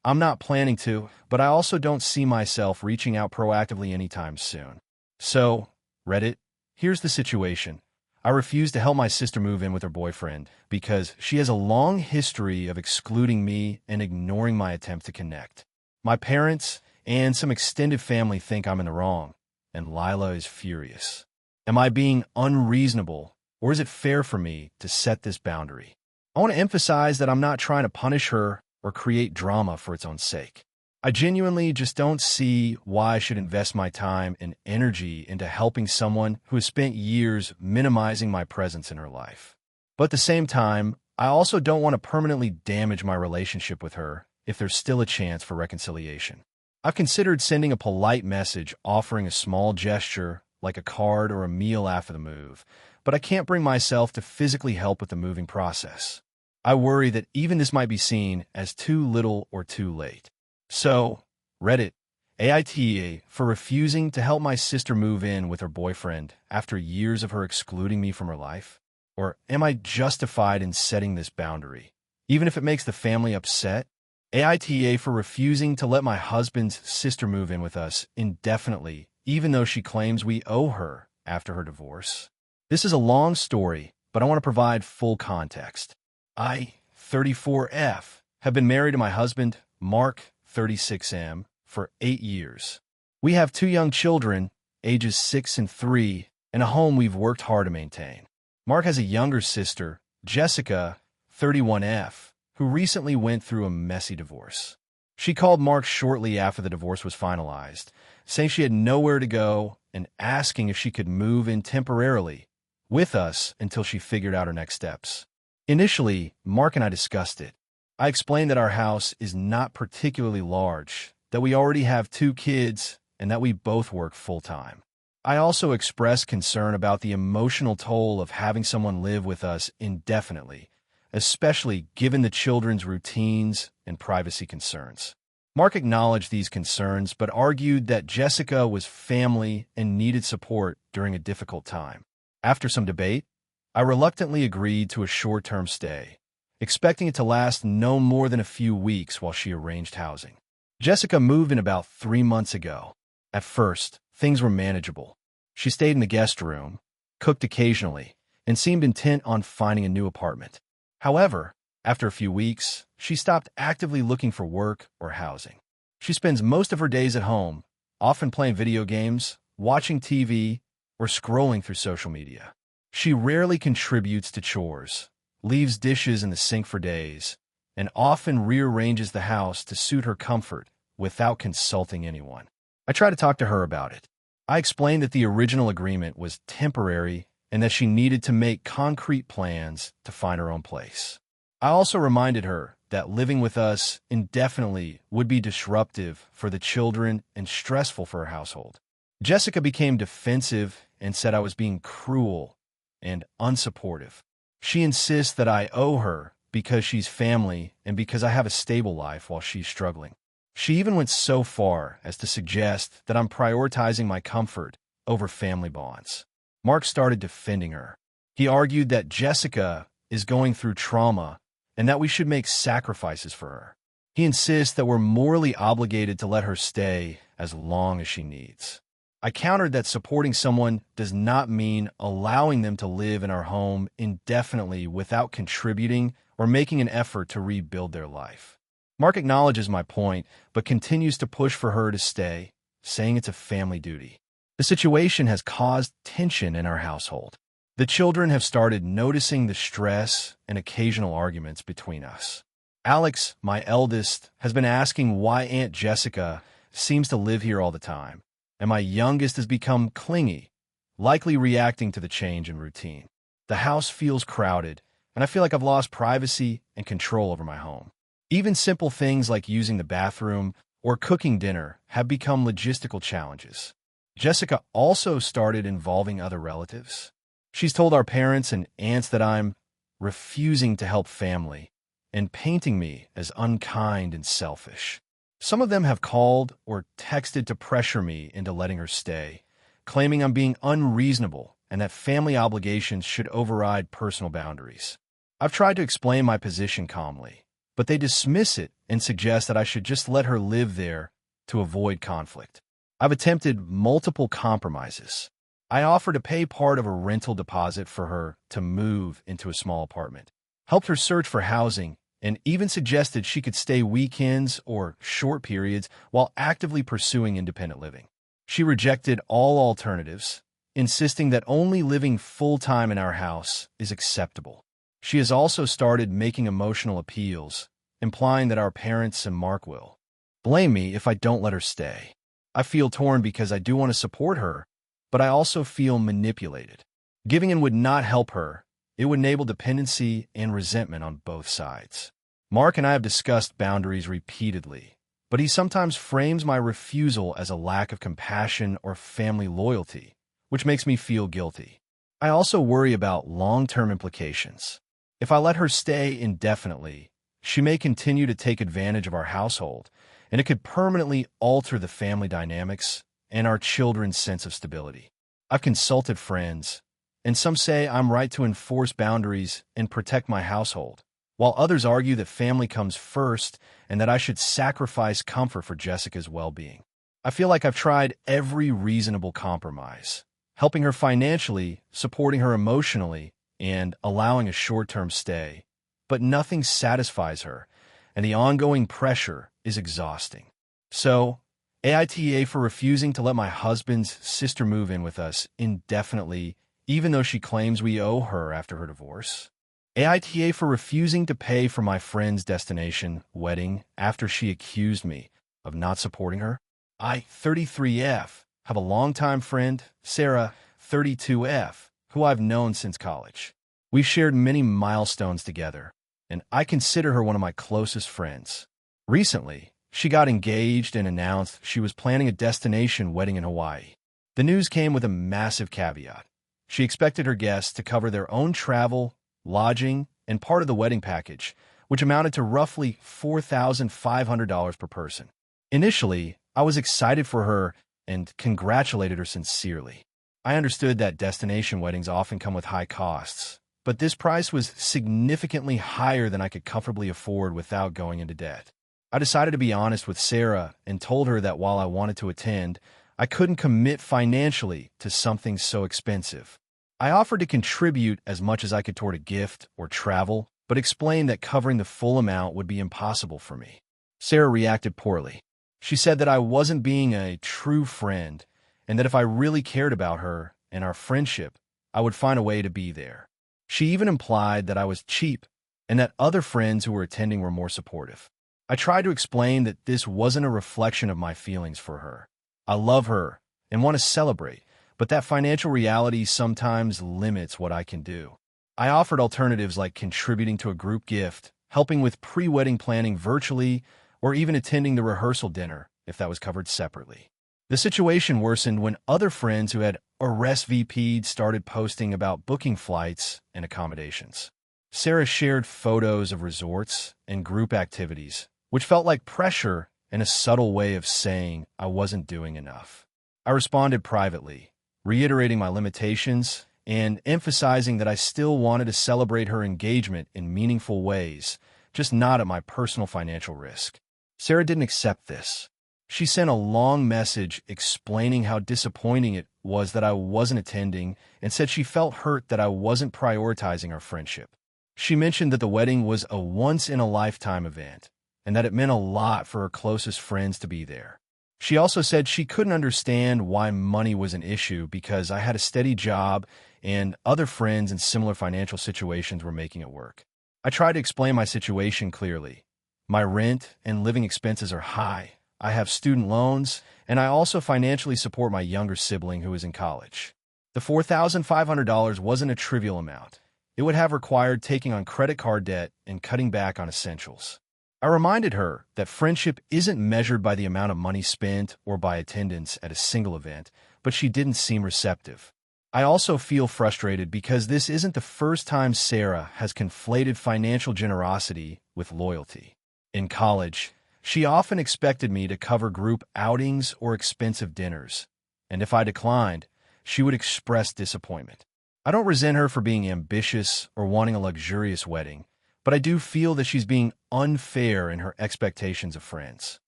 I'm not planning to, but I also don't see myself reaching out proactively anytime soon. So, Reddit, here's the situation. I refuse to help my sister move in with her boyfriend because she has a long history of excluding me and ignoring my attempt to connect. My parents and some extended family think I'm in the wrong, and Lila is furious. Am I being unreasonable, or is it fair for me to set this boundary? I want to emphasize that I'm not trying to punish her or create drama for its own sake. I genuinely just don't see why I should invest my time and energy into helping someone who has spent years minimizing my presence in her life. But at the same time, I also don't want to permanently damage my relationship with her if there's still a chance for reconciliation. I've considered sending a polite message offering a small gesture like a card or a meal after the move, but I can't bring myself to physically help with the moving process. I worry that even this might be seen as too little or too late. So, Reddit AITA for refusing to help my sister move in with her boyfriend after years of her excluding me from her life? Or am I justified in setting this boundary, even if it makes the family upset? AITA for refusing to let my husband's sister move in with us indefinitely, even though she claims we owe her after her divorce. This is a long story, but I want to provide full context. I, 34F, have been married to my husband, Mark, 36M, for 8 years. We have 2 young children, ages 6 and 3, and a home we've worked hard to maintain. Mark has a younger sister, Jessica, 31F, who recently went through a messy divorce. She called Mark shortly after the divorce was finalized, saying she had nowhere to go and asking if she could move in temporarily with us until she figured out her next steps. Initially, Mark and I discussed it. I explained that our house is not particularly large, that we already have 2 kids, and that we both work full-time. I also expressed concern about the emotional toll of having someone live with us indefinitely, especially given the children's routines and privacy concerns. Mark acknowledged these concerns but argued that Jessica was family and needed support during a difficult time. After some debate, I reluctantly agreed to a short-term stay, expecting it to last no more than a few weeks while she arranged housing. Jessica moved in about 3 months ago. At first, things were manageable. She stayed in the guest room, cooked occasionally, and seemed intent on finding a new apartment. However, after a few weeks, she stopped actively looking for work or housing. She spends most of her days at home, often playing video games, watching TV, or scrolling through social media. She rarely contributes to chores, leaves dishes in the sink for days, and often rearranges the house to suit her comfort without consulting anyone. I try to talk to her about it. I explained that the original agreement was temporary and that she needed to make concrete plans to find her own place. I also reminded her that living with us indefinitely would be disruptive for the children and stressful for her household. Jessica became defensive and said I was being cruel and unsupportive. She insists that I owe her because she's family and because I have a stable life while she's struggling. She even went so far as to suggest that I'm prioritizing my comfort over family bonds. Mark started defending her, He argued that Jessica is going through trauma and that we should make sacrifices for her. He insists that we're morally obligated to let her stay as long as she needs. I countered that supporting someone does not mean allowing them to live in our home indefinitely without contributing or making an effort to rebuild their life. Mark acknowledges my point, but continues to push for her to stay, saying it's a family duty. The situation has caused tension in our household. The children have started noticing the stress and occasional arguments between us. Alex, my eldest, has been asking why Aunt Jessica seems to live here all the time, and my youngest has become clingy, likely reacting to the change in routine. The house feels crowded, and I feel like I've lost privacy and control over my home. Even simple things like using the bathroom or cooking dinner have become logistical challenges. Jessica also started involving other relatives. She's told our parents and aunts that I'm refusing to help family and painting me as unkind and selfish. Some of them have called or texted to pressure me into letting her stay, claiming I'm being unreasonable and that family obligations should override personal boundaries. I've tried to explain my position calmly, but they dismiss it and suggest that I should just let her live there to avoid conflict. I've attempted multiple compromises. I offered to pay part of a rental deposit for her to move into a small apartment, helped her search for housing, and even suggested she could stay weekends or short periods while actively pursuing independent living. She rejected all alternatives, insisting that only living full-time in our house is acceptable. She has also started making emotional appeals, implying that our parents and Mark will blame me if I don't let her stay. I feel torn because I do want to support her, but I also feel manipulated. Giving in would not help her. It would enable dependency and resentment on both sides. Mark and I have discussed boundaries repeatedly, but he sometimes frames my refusal as a lack of compassion or family loyalty, which makes me feel guilty. I also worry about long-term implications. If I let her stay indefinitely, she may continue to take advantage of our household, and it could permanently alter the family dynamics and our children's sense of stability. I've consulted friends, and some say I'm right to enforce boundaries and protect my household, while others argue that family comes first and that I should sacrifice comfort for Jessica's well-being. I feel like I've tried every reasonable compromise, helping her financially, supporting her emotionally, and allowing a short-term stay, but nothing satisfies her, and the ongoing pressure is exhausting. So, AITA for refusing to let my husband's sister move in with us indefinitely, even though she claims we owe her after her divorce. AITA for refusing to pay for my friend's destination wedding after she accused me of not supporting her. I, 33F, have a longtime friend, Sarah, 32F, who I've known since college. We've shared many milestones together, and I consider her one of my closest friends. Recently, she got engaged and announced she was planning a destination wedding in Hawaii. The news came with a massive caveat. She expected her guests to cover their own travel, lodging, and part of the wedding package, which amounted to roughly $4,500 per person. Initially, I was excited for her and congratulated her sincerely. I understood that destination weddings often come with high costs, but this price was significantly higher than I could comfortably afford without going into debt. I decided to be honest with Sarah and told her that while I wanted to attend, I couldn't commit financially to something so expensive. I offered to contribute as much as I could toward a gift or travel, but explained that covering the full amount would be impossible for me. Sarah reacted poorly. She said that I wasn't being a true friend and that if I really cared about her and our friendship, I would find a way to be there. She even implied that I was cheap and that other friends who were attending were more supportive. I tried to explain that this wasn't a reflection of my feelings for her. I love her and want to celebrate, but that financial reality sometimes limits what I can do. I offered alternatives like contributing to a group gift, helping with pre-wedding planning virtually, or even attending the rehearsal dinner if that was covered separately. The situation worsened when other friends who had RSVP'd started posting about booking flights and accommodations. Sarah shared photos of resorts and group activities, which felt like pressure and a subtle way of saying I wasn't doing enough. I responded privately, reiterating my limitations and emphasizing that I still wanted to celebrate her engagement in meaningful ways, just not at my personal financial risk. Sarah didn't accept this. She sent a long message explaining how disappointing it was that I wasn't attending and said she felt hurt that I wasn't prioritizing our friendship. She mentioned that the wedding was a once-in-a-lifetime event and that it meant a lot for her closest friends to be there. She also said she couldn't understand why money was an issue because I had a steady job and other friends in similar financial situations were making it work. I tried to explain my situation clearly. My rent and living expenses are high. I have student loans, and I also financially support my younger sibling who is in college. The $4,500 wasn't a trivial amount. It would have required taking on credit card debt and cutting back on essentials. I reminded her that friendship isn't measured by the amount of money spent or by attendance at a single event, but she didn't seem receptive. I also feel frustrated because this isn't the first time Sarah has conflated financial generosity with loyalty. In college, she often expected me to cover group outings or expensive dinners, and if I declined, she would express disappointment. I don't resent her for being ambitious or wanting a luxurious wedding, but I do feel that she's being unfair in her expectations of friends.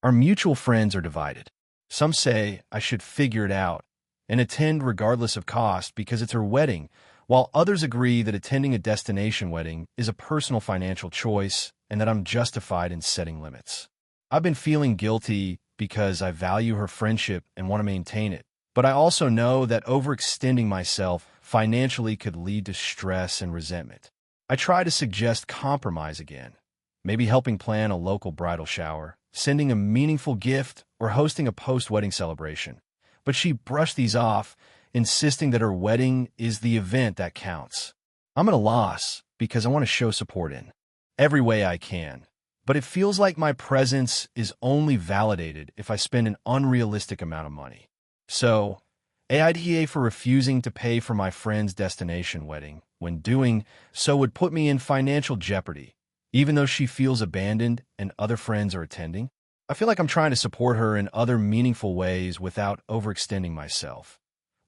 Our mutual friends are divided. Some say I should figure it out and attend regardless of cost because it's her wedding, while others agree that attending a destination wedding is a personal financial choice and that I'm justified in setting limits. I've been feeling guilty because I value her friendship and want to maintain it, but I also know that overextending myself financially could lead to stress and resentment. I try to suggest compromise again, maybe helping plan a local bridal shower, sending a meaningful gift, or hosting a post-wedding celebration. But she brushed these off, insisting that her wedding is the event that counts. I'm at a loss because I want to show support in every way I can, but it feels like my presence is only validated if I spend an unrealistic amount of money. So, AITA for refusing to pay for my friend's destination wedding when doing so would put me in financial jeopardy, even though she feels abandoned and other friends are attending. I feel like I'm trying to support her in other meaningful ways without overextending myself,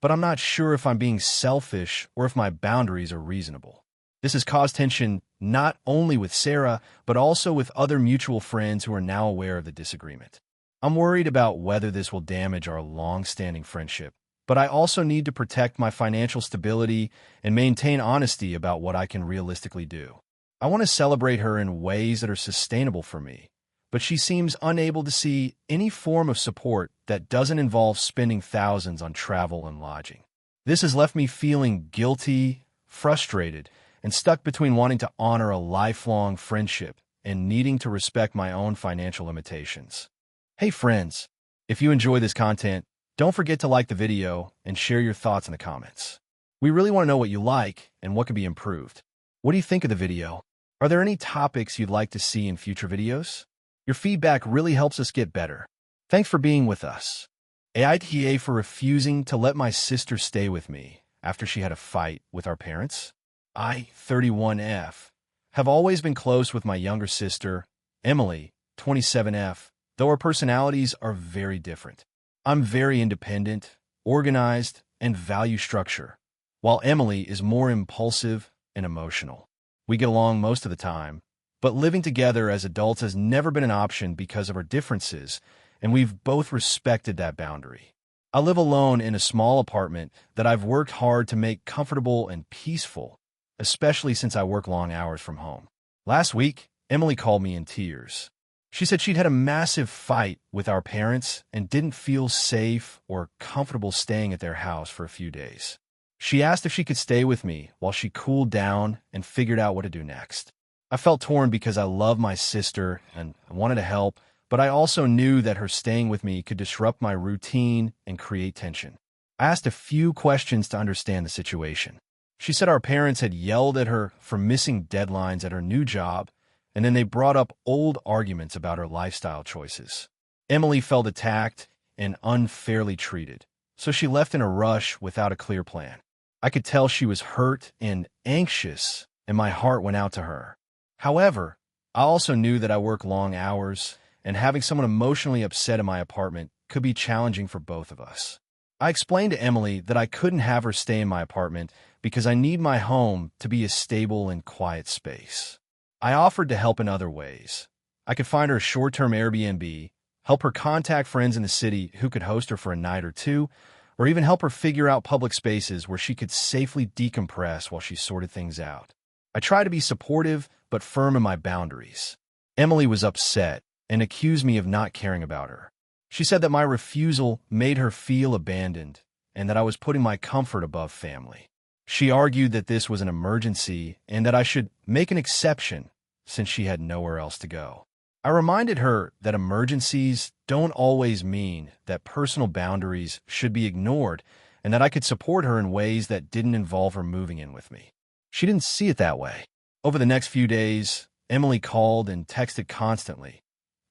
but I'm not sure if I'm being selfish or if my boundaries are reasonable. This has caused tension not only with Sarah, but also with other mutual friends who are now aware of the disagreement. I'm worried about whether this will damage our long-standing friendship, but I also need to protect my financial stability and maintain honesty about what I can realistically do. I want to celebrate her in ways that are sustainable for me, but she seems unable to see any form of support that doesn't involve spending thousands on travel and lodging. This has left me feeling guilty, frustrated, and stuck between wanting to honor a lifelong friendship and needing to respect my own financial limitations. Hey friends, if you enjoy this content, don't forget to like the video and share your thoughts in the comments. We really want to know what you like and what can be improved. What do you think of the video? Are there any topics you'd like to see in future videos? Your feedback really helps us get better. Thanks for being with us. AITA for refusing to let my sister stay with me after she had a fight with our parents. I, 31F, have always been close with my younger sister, Emily, 27F, though our personalities are very different. I'm very independent, organized, and value structure, while Emily is more impulsive and emotional. We get along most of the time, but living together as adults has never been an option because of our differences, and we've both respected that boundary. I live alone in a small apartment that I've worked hard to make comfortable and peaceful, especially since I work long hours from home. Last week, Emily called me in tears. She said she'd had a massive fight with our parents and didn't feel safe or comfortable staying at their house for a few days. She asked if she could stay with me while she cooled down and figured out what to do next. I felt torn because I love my sister and I wanted to help, but I also knew that her staying with me could disrupt my routine and create tension. I asked a few questions to understand the situation. She said our parents had yelled at her for missing deadlines at her new job, and then they brought up old arguments about her lifestyle choices. Emily felt attacked and unfairly treated, so she left in a rush without a clear plan. I could tell she was hurt and anxious, and my heart went out to her. However, I also knew that I work long hours, and having someone emotionally upset in my apartment could be challenging for both of us. I explained to Emily that I couldn't have her stay in my apartment because I need my home to be a stable and quiet space. I offered to help in other ways. I could find her a short-term Airbnb, help her contact friends in the city who could host her for a night or two, or even help her figure out public spaces where she could safely decompress while she sorted things out. I tried to be supportive but firm in my boundaries. Emily was upset and accused me of not caring about her. She said that my refusal made her feel abandoned and that I was putting my comfort above family. She argued that this was an emergency and that I should make an exception since she had nowhere else to go. I reminded her that emergencies don't always mean that personal boundaries should be ignored and that I could support her in ways that didn't involve her moving in with me. She didn't see it that way. Over the next few days, Emily called and texted constantly,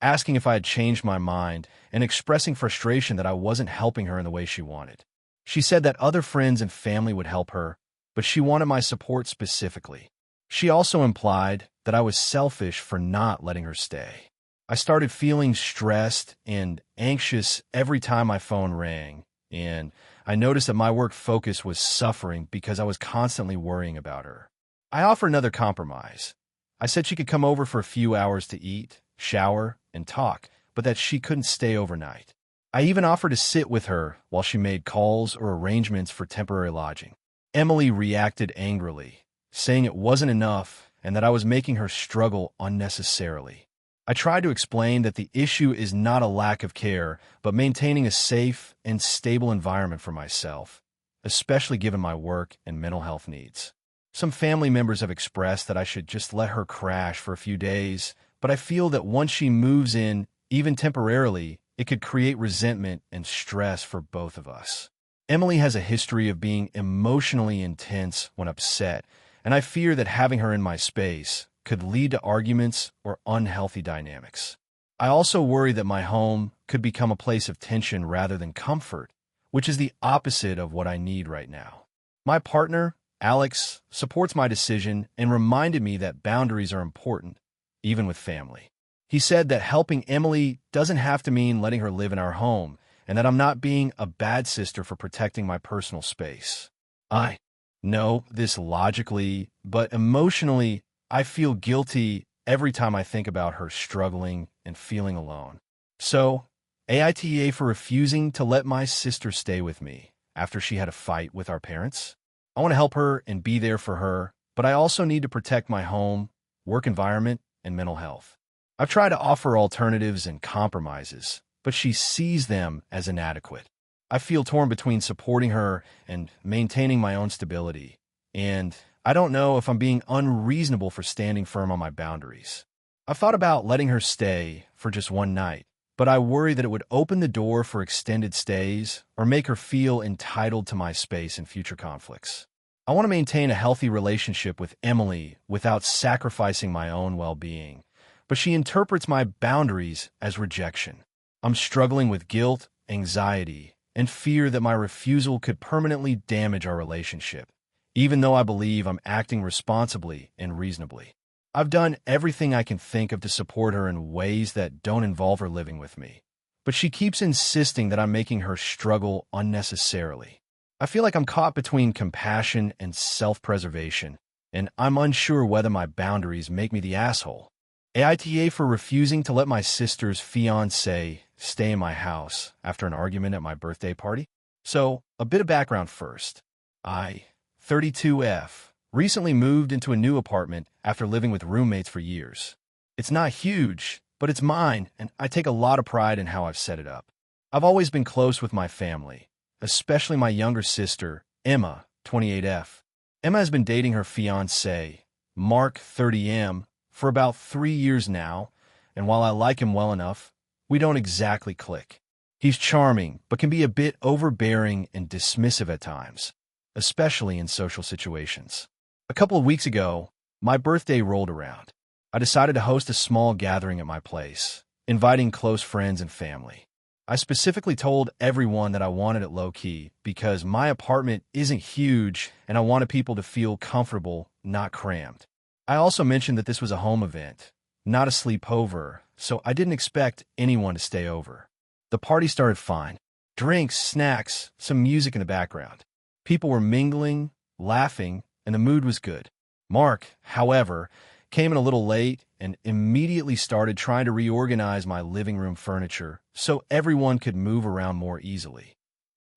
asking if I had changed my mind and expressing frustration that I wasn't helping her in the way she wanted. She said that other friends and family would help her, but she wanted my support specifically. She also implied that I was selfish for not letting her stay. I started feeling stressed and anxious every time my phone rang, and I noticed that my work focus was suffering because I was constantly worrying about her. I offered another compromise. I said she could come over for a few hours to eat, shower, and talk, but that she couldn't stay overnight. I even offered to sit with her while she made calls or arrangements for temporary lodging. Emily reacted angrily, saying it wasn't enough and that I was making her struggle unnecessarily. I tried to explain that the issue is not a lack of care, but maintaining a safe and stable environment for myself, especially given my work and mental health needs. Some family members have expressed that I should just let her crash for a few days, but I feel that once she moves in, even temporarily, it could create resentment and stress for both of us. Emily has a history of being emotionally intense when upset, and I fear that having her in my space could lead to arguments or unhealthy dynamics. I also worry that my home could become a place of tension rather than comfort, which is the opposite of what I need right now. My partner, Alex, supports my decision and reminded me that boundaries are important, even with family. He said that helping Emily doesn't have to mean letting her live in our home, and that I'm not being a bad sister for protecting my personal space. I know this logically, but emotionally, I feel guilty every time I think about her struggling and feeling alone. So, AITA for refusing to let my sister stay with me after she had a fight with our parents. I want to help her and be there for her, but I also need to protect my home, work environment, and mental health. I've tried to offer alternatives and compromises, but she sees them as inadequate. I feel torn between supporting her and maintaining my own stability, and I don't know if I'm being unreasonable for standing firm on my boundaries. I've thought about letting her stay for just one night, but I worry that it would open the door for extended stays or make her feel entitled to my space in future conflicts. I want to maintain a healthy relationship with Emily without sacrificing my own well-being, but she interprets my boundaries as rejection. I'm struggling with guilt, anxiety, and fear that my refusal could permanently damage our relationship, even though I believe I'm acting responsibly and reasonably. I've done everything I can think of to support her in ways that don't involve her living with me, but she keeps insisting that I'm making her struggle unnecessarily. I feel like I'm caught between compassion and self-preservation, and I'm unsure whether my boundaries make me the asshole. AITA for refusing to let my sister's fiancé stay in my house after an argument at my birthday party. So, a bit of background first. I, 32F, recently moved into a new apartment after living with roommates for years. It's not huge, but it's mine, and I take a lot of pride in how I've set it up. I've always been close with my family, especially my younger sister, Emma, 28F. Emma has been dating her fiancé, Mark, 30M, for about 3 years now, and while I like him well enough, we don't exactly click. He's charming, but can be a bit overbearing and dismissive at times, especially in social situations. A couple of weeks ago, my birthday rolled around. I decided to host a small gathering at my place, inviting close friends and family. I specifically told everyone that I wanted it low-key because my apartment isn't huge and I wanted people to feel comfortable, not crammed. I also mentioned that this was a home event, not a sleepover, so I didn't expect anyone to stay over. The party started fine. Drinks, snacks, some music in the background. People were mingling, laughing, and the mood was good. Mark, however, came in a little late and immediately started trying to reorganize my living room furniture so everyone could move around more easily.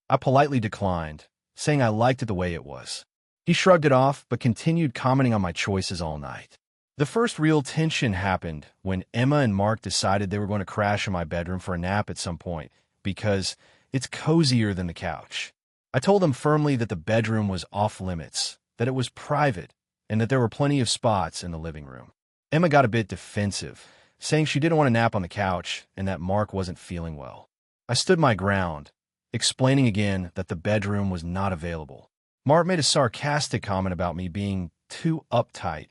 I politely declined, saying I liked it the way it was. He shrugged it off, but continued commenting on my choices all night. The first real tension happened when Emma and Mark decided they were going to crash in my bedroom for a nap at some point, because it's cozier than the couch. I told them firmly that the bedroom was off limits, that it was private, and that there were plenty of spots in the living room. Emma got a bit defensive, saying she didn't want to nap on the couch and that Mark wasn't feeling well. I stood my ground, explaining again that the bedroom was not available. Mark made a sarcastic comment about me being too uptight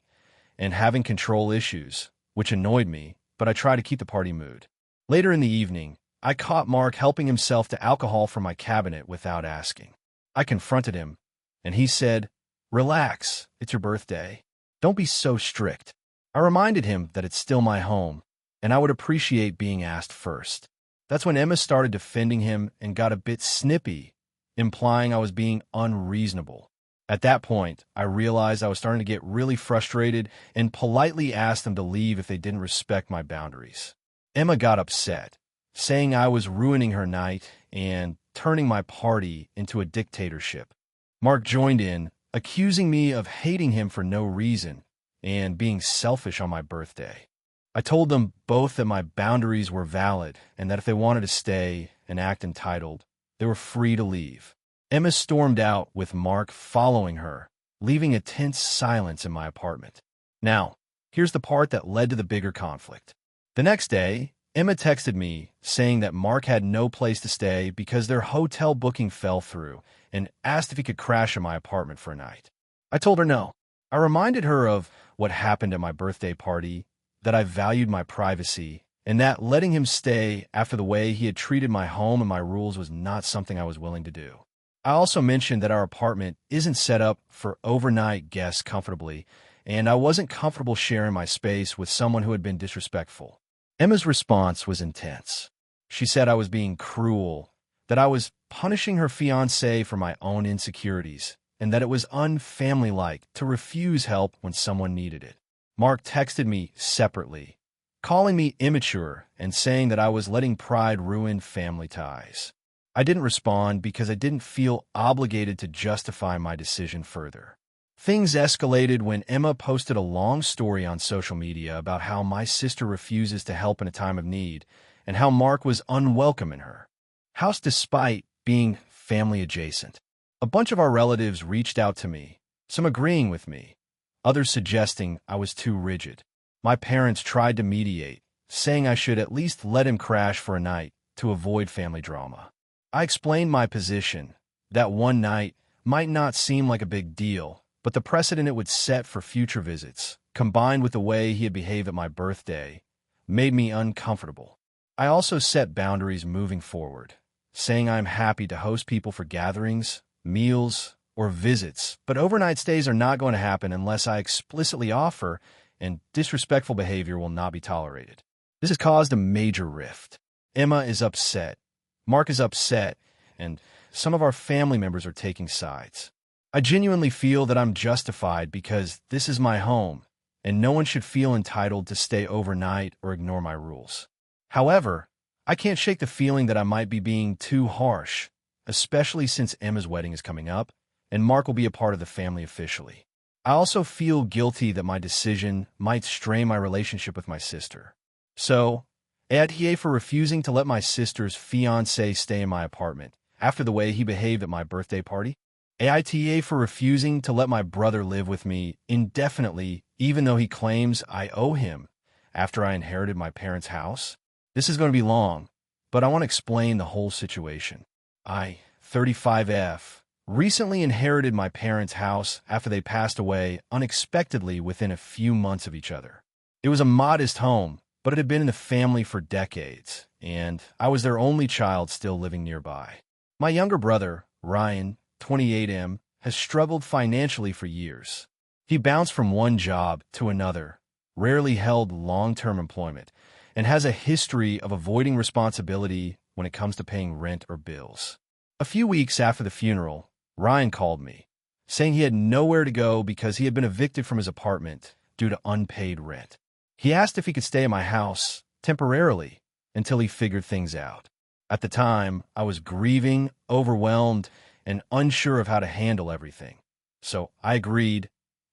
and having control issues, which annoyed me, but I tried to keep the party mood. Later in the evening, I caught Mark helping himself to alcohol from my cabinet without asking. I confronted him, and he said, "Relax, it's your birthday. Don't be so strict." I reminded him that it's still my home, and I would appreciate being asked first. That's when Emma started defending him and got a bit snippy, implying I was being unreasonable. At that point, I realized I was starting to get really frustrated and politely asked them to leave if they didn't respect my boundaries. Emma got upset, saying I was ruining her night and turning my party into a dictatorship. Mark joined in, accusing me of hating him for no reason and being selfish on my birthday. I told them both that my boundaries were valid and that if they wanted to stay and act entitled, they were free to leave. Emma stormed out with Mark following her, leaving a tense silence in my apartment. Now, here's the part that led to the bigger conflict. The next day, Emma texted me saying that Mark had no place to stay because their hotel booking fell through and asked if he could crash in my apartment for a night. I told her no. I reminded her of what happened at my birthday party, that I valued my privacy, and that letting him stay after the way he had treated my home and my rules was not something I was willing to do. I also mentioned that our apartment isn't set up for overnight guests comfortably, and I wasn't comfortable sharing my space with someone who had been disrespectful. Emma's response was intense. She said I was being cruel, that I was punishing her fiancé for my own insecurities, and that it was unfamily-like to refuse help when someone needed it. Mark texted me separately, calling me immature and saying that I was letting pride ruin family ties. I didn't respond because I didn't feel obligated to justify my decision further. Things escalated when Emma posted a long story on social media about how my sister refuses to help in a time of need and how Mark was unwelcome in her house despite being family adjacent. A bunch of our relatives reached out to me, some agreeing with me, others suggesting I was too rigid. My parents tried to mediate, saying I should at least let him crash for a night to avoid family drama. I explained my position, that one night might not seem like a big deal, but the precedent it would set for future visits, combined with the way he had behaved at my birthday, made me uncomfortable. I also set boundaries moving forward, saying I'm happy to host people for gatherings, meals, or visits, but overnight stays are not going to happen unless I explicitly offer, and disrespectful behavior will not be tolerated. This has caused a major rift. Emma is upset, Mark is upset, and some of our family members are taking sides. I genuinely feel that I'm justified because this is my home, and no one should feel entitled to stay overnight or ignore my rules. However, I can't shake the feeling that I might be being too harsh, especially since Emma's wedding is coming up, and Mark will be a part of the family officially. I also feel guilty that my decision might strain my relationship with my sister. So, AITA for refusing to let my sister's fiancé stay in my apartment after the way he behaved at my birthday party. AITA for refusing to let my brother live with me indefinitely even though he claims I owe him after I inherited my parents' house. This is going to be long, but I want to explain the whole situation. I, 35F, recently inherited my parents' house after they passed away unexpectedly within a few months of each other. It was a modest home, but it had been in the family for decades, and I was their only child still living nearby. My younger brother, Ryan, 28M, has struggled financially for years. He bounced from one job to another, rarely held long-term employment, and has a history of avoiding responsibility when it comes to paying rent or bills. A few weeks after the funeral, Ryan called me, saying he had nowhere to go because he had been evicted from his apartment due to unpaid rent. He asked if he could stay at my house temporarily until he figured things out. At the time, I was grieving, overwhelmed, and unsure of how to handle everything. So I agreed,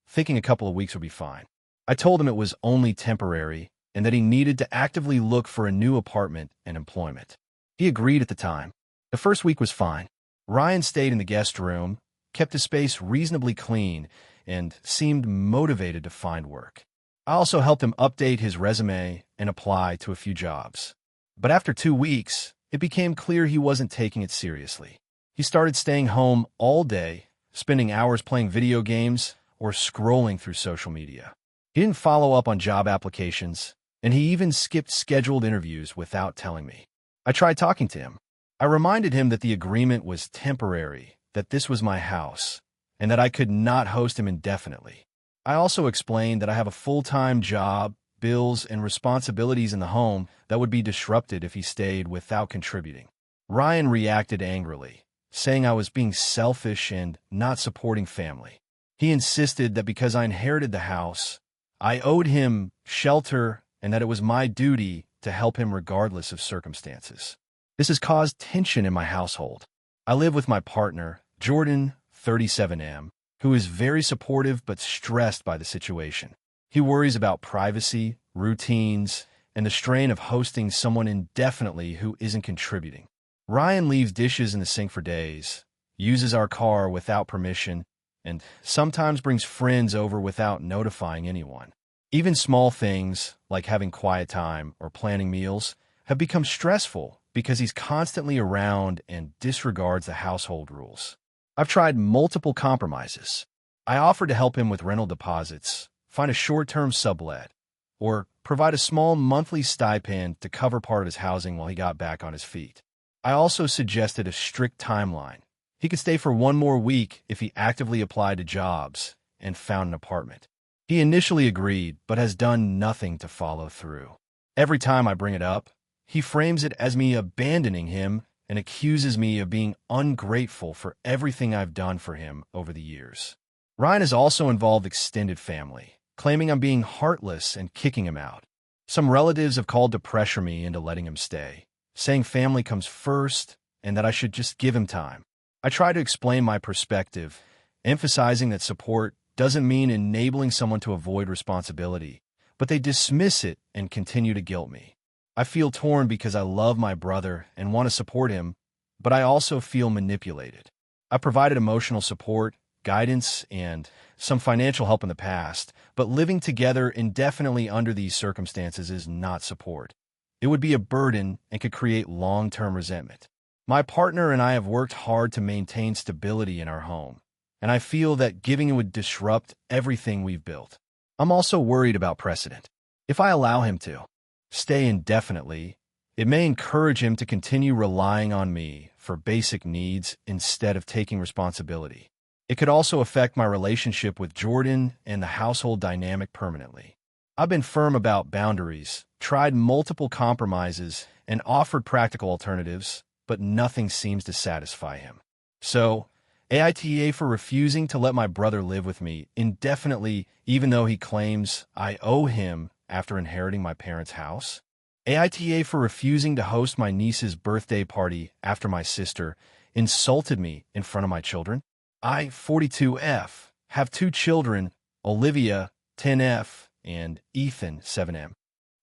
thinking a couple of weeks would be fine. I told him it was only temporary and that he needed to actively look for a new apartment and employment. He agreed at the time. The first week was fine. Ryan stayed in the guest room, kept his space reasonably clean, and seemed motivated to find work. I also helped him update his resume and apply to a few jobs. But after 2 weeks, it became clear he wasn't taking it seriously. He started staying home all day, spending hours playing video games or scrolling through social media. He didn't follow up on job applications, and he even skipped scheduled interviews without telling me. I tried talking to him. I reminded him that the agreement was temporary, that this was my house, and that I could not host him indefinitely. I also explained that I have a full-time job, bills, and responsibilities in the home that would be disrupted if he stayed without contributing. Ryan reacted angrily, saying I was being selfish and not supporting family. He insisted that because I inherited the house, I owed him shelter and that it was my duty to help him regardless of circumstances. This has caused tension in my household. I live with my partner, Jordan, 37M, who is very supportive but stressed by the situation. He worries about privacy, routines, and the strain of hosting someone indefinitely who isn't contributing. Ryan leaves dishes in the sink for days, uses our car without permission, and sometimes brings friends over without notifying anyone. Even small things, like having quiet time or planning meals, have become stressful because he's constantly around and disregards the household rules. I've tried multiple compromises. I offered to help him with rental deposits, find a short-term sublet, or provide a small monthly stipend to cover part of his housing while he got back on his feet. I also suggested a strict timeline. He could stay for 1 more week if he actively applied to jobs and found an apartment. He initially agreed, but has done nothing to follow through. Every time I bring it up, he frames it as me abandoning him and accuses me of being ungrateful for everything I've done for him over the years. Ryan has also involved extended family, claiming I'm being heartless and kicking him out. Some relatives have called to pressure me into letting him stay, saying family comes first and that I should just give him time. I try to explain my perspective, emphasizing that support doesn't mean enabling someone to avoid responsibility, but they dismiss it and continue to guilt me. I feel torn because I love my brother and want to support him, but I also feel manipulated. I provided emotional support, guidance, and some financial help in the past, but living together indefinitely under these circumstances is not support. It would be a burden and could create long-term resentment. My partner and I have worked hard to maintain stability in our home, and I feel that giving it would disrupt everything we've built. I'm also worried about precedent. If I allow him to stay indefinitely, it may encourage him to continue relying on me for basic needs instead of taking responsibility. It could also affect my relationship with Jordan and the household dynamic permanently. I've been firm about boundaries, tried multiple compromises, and offered practical alternatives, but nothing seems to satisfy him. So, AITA for refusing to let my brother live with me indefinitely, even though he claims I owe him after inheriting my parents' house. AITA for refusing to host my niece's birthday party after my sister insulted me in front of my children. I, 42F, have 2 children, Olivia, 10F, and Ethan, 7M.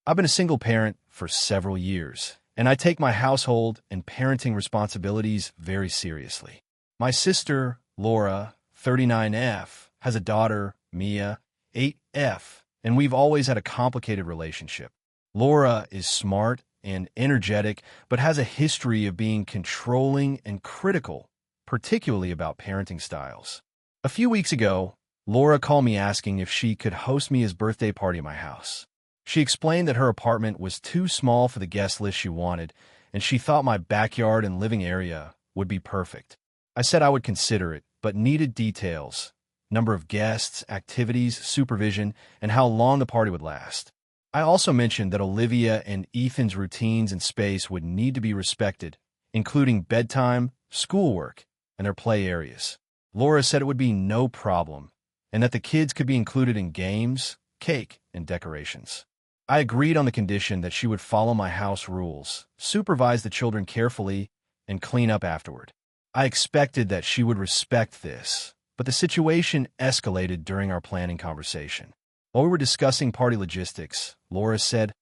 I've been a single parent for several years, and I take my household and parenting responsibilities very seriously. My sister, Laura, 39F, has a daughter, Mia, 8F, and we've always had a complicated relationship. Laura is smart and energetic, but has a history of being controlling and critical, particularly about parenting styles. A few weeks ago, Laura called me asking if she could host me his birthday party at my house. She explained that her apartment was too small for the guest list she wanted, and she thought my backyard and living area would be perfect. I said I would consider it, but needed details: number of guests, activities, supervision, and how long the party would last. I also mentioned that Olivia and Ethan's routines and space would need to be respected, including bedtime, schoolwork, and their play areas. Laura said it would be no problem, and that the kids could be included in games, cake, and decorations. I agreed on the condition that she would follow my house rules, supervise the children carefully, and clean up afterward. I expected that she would respect this, but the situation escalated during our planning conversation. While we were discussing party logistics, Laura said,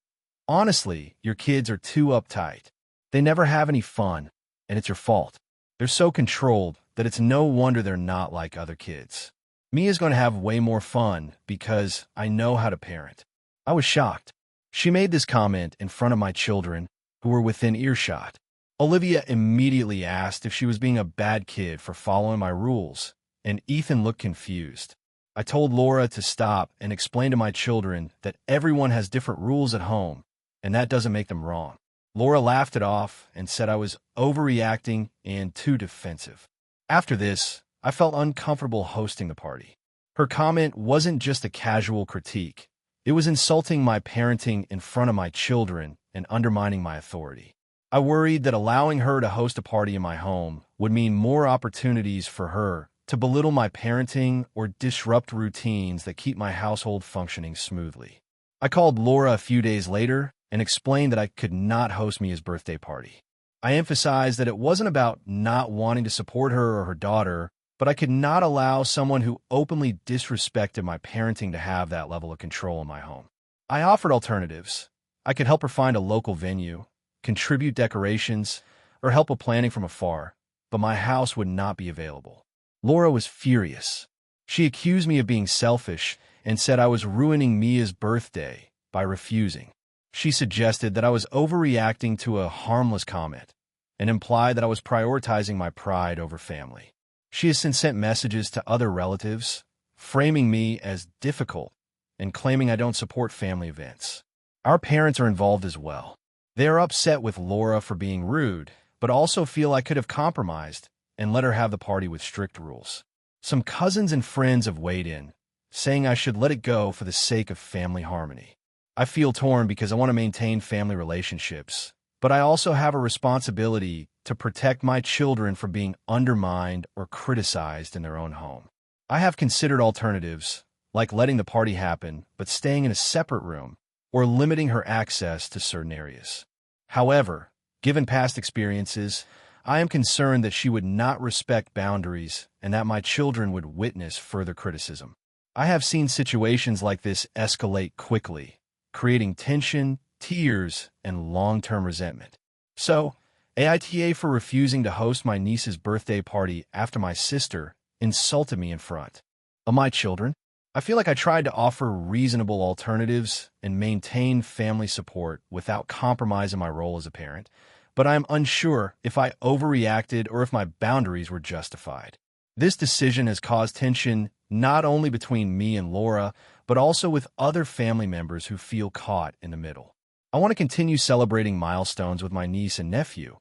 "Honestly, your kids are too uptight. They never have any fun, and it's your fault. They're so controlled that it's no wonder they're not like other kids. Mia's going to have way more fun because I know how to parent." I was shocked. She made this comment in front of my children, who were within earshot. Olivia immediately asked if she was being a bad kid for following my rules, and Ethan looked confused. I told Laura to stop and explain to my children that everyone has different rules at home, and that doesn't make them wrong. Laura laughed it off and said I was overreacting and too defensive. After this, I felt uncomfortable hosting the party. Her comment wasn't just a casual critique. It was insulting my parenting in front of my children and undermining my authority. I worried that allowing her to host a party in my home would mean more opportunities for her to belittle my parenting or disrupt routines that keep my household functioning smoothly. I called Laura a few days later and explained that I could not host Mia's birthday party. I emphasized that it wasn't about not wanting to support her or her daughter, but I could not allow someone who openly disrespected my parenting to have that level of control in my home. I offered alternatives. I could help her find a local venue, contribute decorations, or help with planning from afar, but my house would not be available. Laura was furious. She accused me of being selfish and said I was ruining Mia's birthday by refusing. She suggested that I was overreacting to a harmless comment and implied that I was prioritizing my pride over family. She has since sent messages to other relatives, framing me as difficult and claiming I don't support family events. Our parents are involved as well. They are upset with Laura for being rude, but also feel I could have compromised and let her have the party with strict rules. Some cousins and friends have weighed in, saying I should let it go for the sake of family harmony. I feel torn because I want to maintain family relationships, but I also have a responsibility to protect my children from being undermined or criticized in their own home. I have considered alternatives, like letting the party happen but staying in a separate room, or limiting her access to certain areas. However, given past experiences, I am concerned that she would not respect boundaries and that my children would witness further criticism. I have seen situations like this escalate quickly, creating tension, tears, and long-term resentment. So, AITA for refusing to host my niece's birthday party after my sister insulted me in front of my children. I feel like I tried to offer reasonable alternatives and maintain family support without compromising my role as a parent, but I'm unsure if I overreacted or if my boundaries were justified. This decision has caused tension not only between me and Laura, but also with other family members who feel caught in the middle. I want to continue celebrating milestones with my niece and nephew,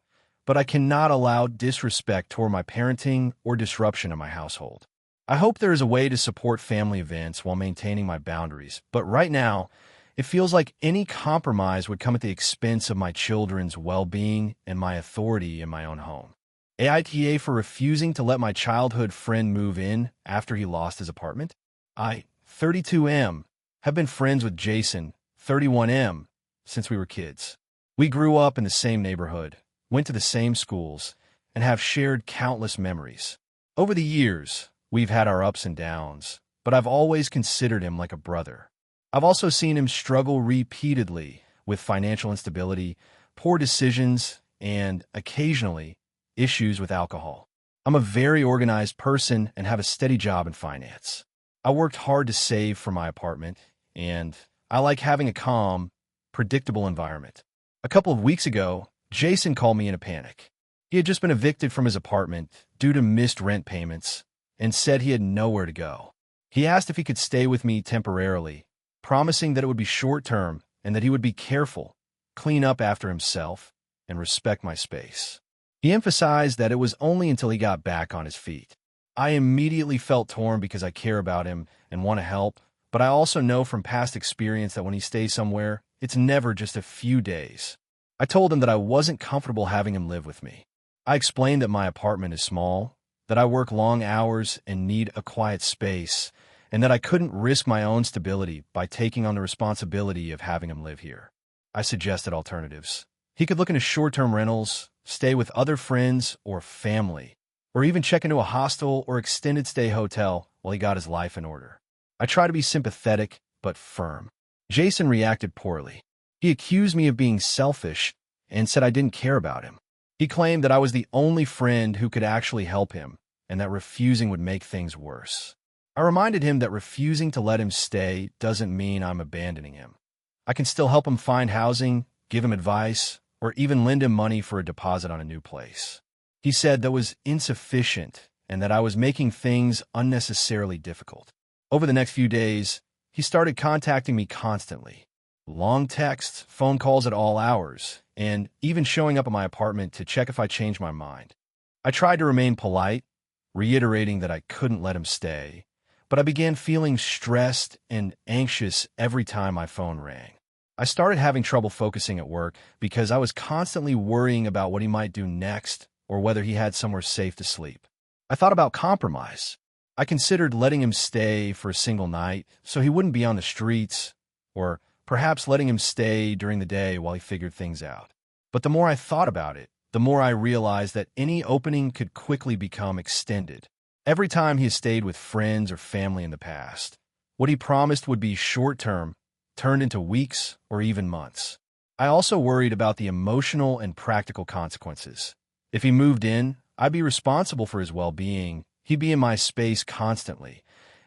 but I cannot allow disrespect toward my parenting or disruption in my household. I hope there is a way to support family events while maintaining my boundaries, but right now, it feels like any compromise would come at the expense of my children's well-being and my authority in my own home. AITA for refusing to let my childhood friend move in after he lost his apartment. I, 32M, have been friends with Jason, 31M, since we were kids. We grew up in the same neighborhood, went to the same schools, and have shared countless memories. Over the years, we've had our ups and downs, but I've always considered him like a brother. I've also seen him struggle repeatedly with financial instability, poor decisions, and, occasionally, issues with alcohol. I'm a very organized person and have a steady job in finance. I worked hard to save for my apartment, and I like having a calm, predictable environment. A couple of weeks ago, Jason called me in a panic. He had just been evicted from his apartment due to missed rent payments and said he had nowhere to go. He asked if he could stay with me temporarily, promising that it would be short-term and that he would be careful, clean up after himself, and respect my space. He emphasized that it was only until he got back on his feet. I immediately felt torn because I care about him and want to help, but I also know from past experience that when he stays somewhere, it's never just a few days. I told him that I wasn't comfortable having him live with me. I explained that my apartment is small, that I work long hours and need a quiet space, and that I couldn't risk my own stability by taking on the responsibility of having him live here. I suggested alternatives. He could look into short-term rentals, stay with other friends or family, or even check into a hostel or extended stay hotel while he got his life in order. I tried to be sympathetic but firm. Jason reacted poorly. He accused me of being selfish and said I didn't care about him. He claimed that I was the only friend who could actually help him and that refusing would make things worse. I reminded him that refusing to let him stay doesn't mean I'm abandoning him. I can still help him find housing, give him advice, or even lend him money for a deposit on a new place. He said that was insufficient and that I was making things unnecessarily difficult. Over the next few days, he started contacting me constantly. Long texts, phone calls at all hours, and even showing up at my apartment to check if I changed my mind. I tried to remain polite, reiterating that I couldn't let him stay, but I began feeling stressed and anxious every time my phone rang. I started having trouble focusing at work because I was constantly worrying about what he might do next or whether he had somewhere safe to sleep. I thought about compromise. I considered letting him stay for a single night so he wouldn't be on the streets, or perhaps letting him stay during the day while he figured things out. But the more I thought about it, the more I realized that any opening could quickly become extended. Every time he has stayed with friends or family in the past, what he promised would be short-term turned into weeks or even months. I also worried about the emotional and practical consequences. If he moved in, I'd be responsible for his well-being. He'd be in my space constantly,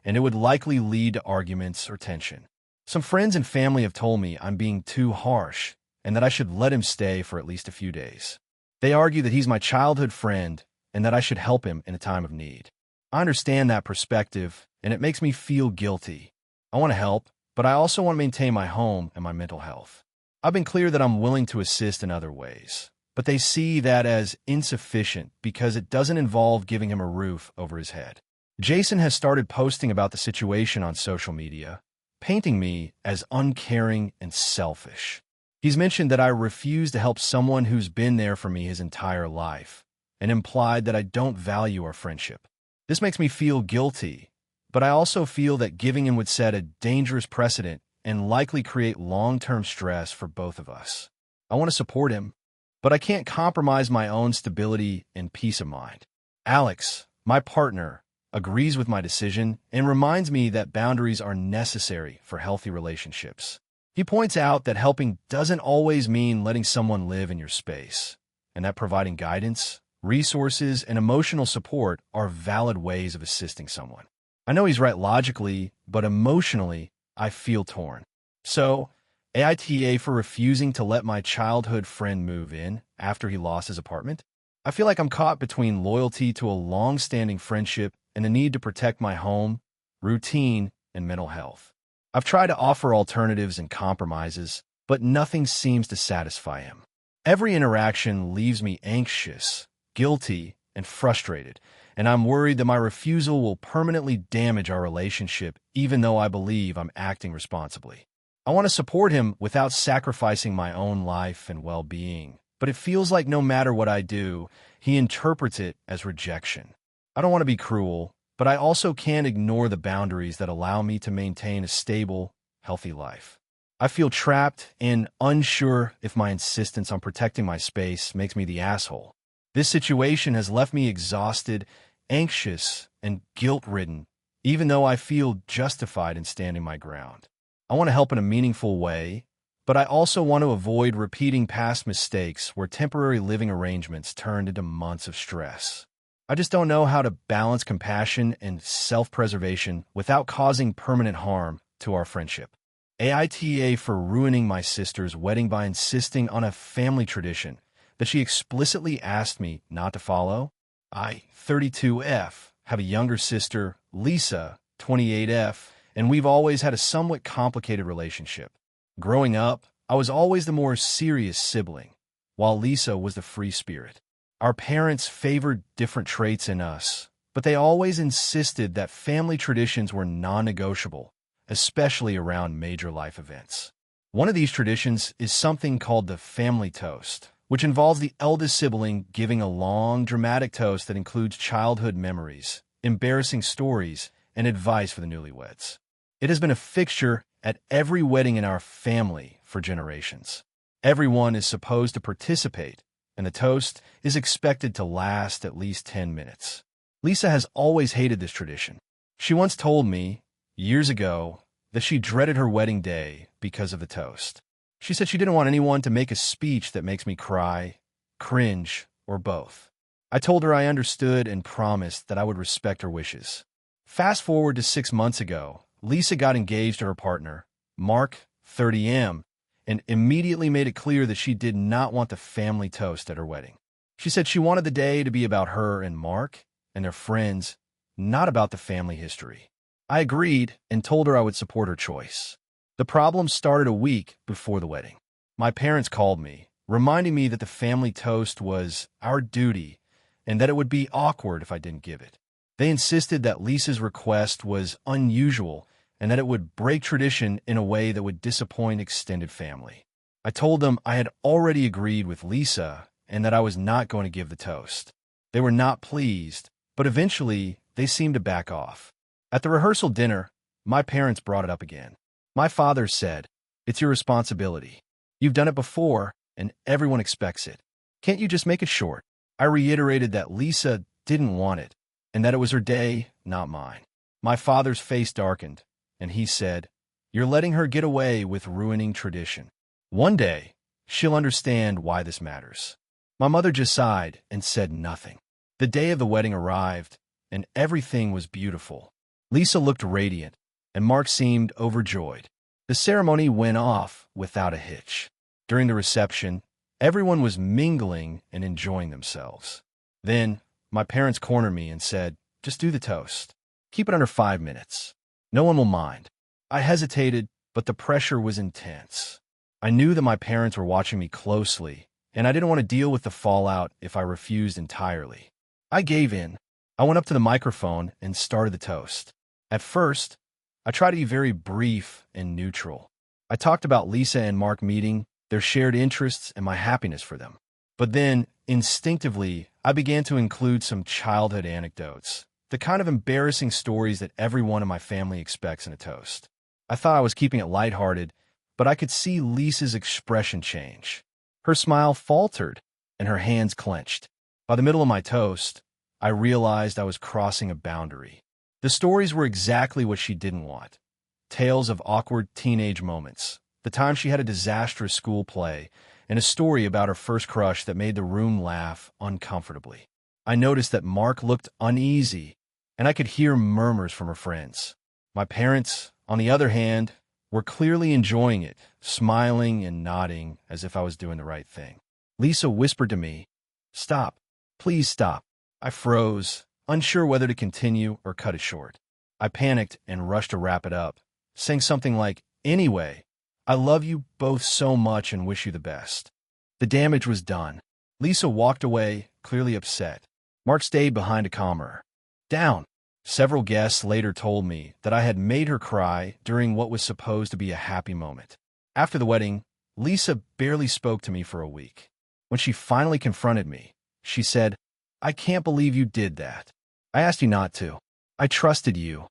and it would likely lead to arguments or tension. Some friends and family have told me I'm being too harsh and that I should let him stay for at least a few days. They argue that he's my childhood friend and that I should help him in a time of need. I understand that perspective, and it makes me feel guilty. I want to help, but I also want to maintain my home and my mental health. I've been clear that I'm willing to assist in other ways, but they see that as insufficient because it doesn't involve giving him a roof over his head. Jason has started posting about the situation on social media, painting me as uncaring and selfish. He's mentioned that I refuse to help someone who's been there for me his entire life, and implied that I don't value our friendship. This makes me feel guilty, but I also feel that giving him would set a dangerous precedent and likely create long-term stress for both of us. I want to support him, but I can't compromise my own stability and peace of mind. Alex, my partner, agrees with my decision and reminds me that boundaries are necessary for healthy relationships. He points out that helping doesn't always mean letting someone live in your space, and that providing guidance, resources, and emotional support are valid ways of assisting someone. I know he's right logically, but emotionally, I feel torn. So, AITA for refusing to let my childhood friend move in after he lost his apartment? I feel like I'm caught between loyalty to a long-standing friendship and the need to protect my home, routine, and mental health. I've tried to offer alternatives and compromises, but nothing seems to satisfy him. Every interaction leaves me anxious, guilty, and frustrated, and I'm worried that my refusal will permanently damage our relationship even though I believe I'm acting responsibly. I want to support him without sacrificing my own life and well-being, but it feels like no matter what I do, he interprets it as rejection. I don't want to be cruel, but I also can't ignore the boundaries that allow me to maintain a stable, healthy life. I feel trapped and unsure if my insistence on protecting my space makes me the asshole. This situation has left me exhausted, anxious, and guilt-ridden, even though I feel justified in standing my ground. I want to help in a meaningful way, but I also want to avoid repeating past mistakes where temporary living arrangements turned into months of stress. I just don't know how to balance compassion and self-preservation without causing permanent harm to our friendship. AITA for ruining my sister's wedding by insisting on a family tradition that she explicitly asked me not to follow. I, 32F, have a younger sister, Lisa, 28F, and we've always had a somewhat complicated relationship. Growing up, I was always the more serious sibling, while Lisa was the free spirit. Our parents favored different traits in us, but they always insisted that family traditions were non-negotiable, especially around major life events. One of these traditions is something called the family toast, which involves the eldest sibling giving a long, dramatic toast that includes childhood memories, embarrassing stories, and advice for the newlyweds. It has been a fixture at every wedding in our family for generations. Everyone is supposed to participate, and the toast is expected to last at least 10 minutes. Lisa has always hated this tradition. She once told me, years ago, that she dreaded her wedding day because of the toast. She said she didn't want anyone to make a speech that makes me cry, cringe, or both. I told her I understood and promised that I would respect her wishes. Fast forward to 6 months ago, Lisa got engaged to her partner, Mark, 30M, and immediately made it clear that she did not want the family toast at her wedding. She said she wanted the day to be about her and Mark and their friends, not about the family history. I agreed and told her I would support her choice. The problem started a week before the wedding. My parents called me, reminding me that the family toast was our duty and that it would be awkward if I didn't give it. They insisted that Lisa's request was unusual and that it would break tradition in a way that would disappoint extended family. I told them I had already agreed with Lisa and that I was not going to give the toast. They were not pleased, but eventually they seemed to back off. At the rehearsal dinner, my parents brought it up again. My father said, "It's your responsibility. You've done it before, and everyone expects it. Can't you just make it short?" I reiterated that Lisa didn't want it, and that it was her day, not mine. My father's face darkened, and he said, "You're letting her get away with ruining tradition. One day, she'll understand why this matters." My mother just sighed and said nothing. The day of the wedding arrived, and everything was beautiful. Lisa looked radiant, and Mark seemed overjoyed. The ceremony went off without a hitch. During the reception, everyone was mingling and enjoying themselves. Then, my parents cornered me and said, "Just do the toast. Keep it under 5 minutes. No one will mind." I hesitated, but the pressure was intense. I knew that my parents were watching me closely, and I didn't want to deal with the fallout if I refused entirely. I gave in. I went up to the microphone and started the toast. At first, I tried to be very brief and neutral. I talked about Lisa and Mark meeting, their shared interests, and my happiness for them. But then, instinctively, I began to include some childhood anecdotes, the kind of embarrassing stories that everyone in my family expects in a toast. I thought I was keeping it lighthearted, but I could see Lisa's expression change. Her smile faltered, and her hands clenched. By the middle of my toast, I realized I was crossing a boundary. The stories were exactly what she didn't want. Tales of awkward teenage moments, the time she had a disastrous school play, and a story about her first crush that made the room laugh uncomfortably. I noticed that Mark looked uneasy, and I could hear murmurs from her friends. My parents, on the other hand, were clearly enjoying it, smiling and nodding as if I was doing the right thing. Lisa whispered to me, "Stop. Please stop." I froze, unsure whether to continue or cut it short. I panicked and rushed to wrap it up, saying something like, "Anyway, I love you both so much and wish you the best." The damage was done. Lisa walked away, clearly upset. Mark stayed behind to calm her down. Several guests later told me that I had made her cry during what was supposed to be a happy moment. After the wedding, Lisa barely spoke to me for a week. When she finally confronted me, she said, "I can't believe you did that. I asked you not to. I trusted you,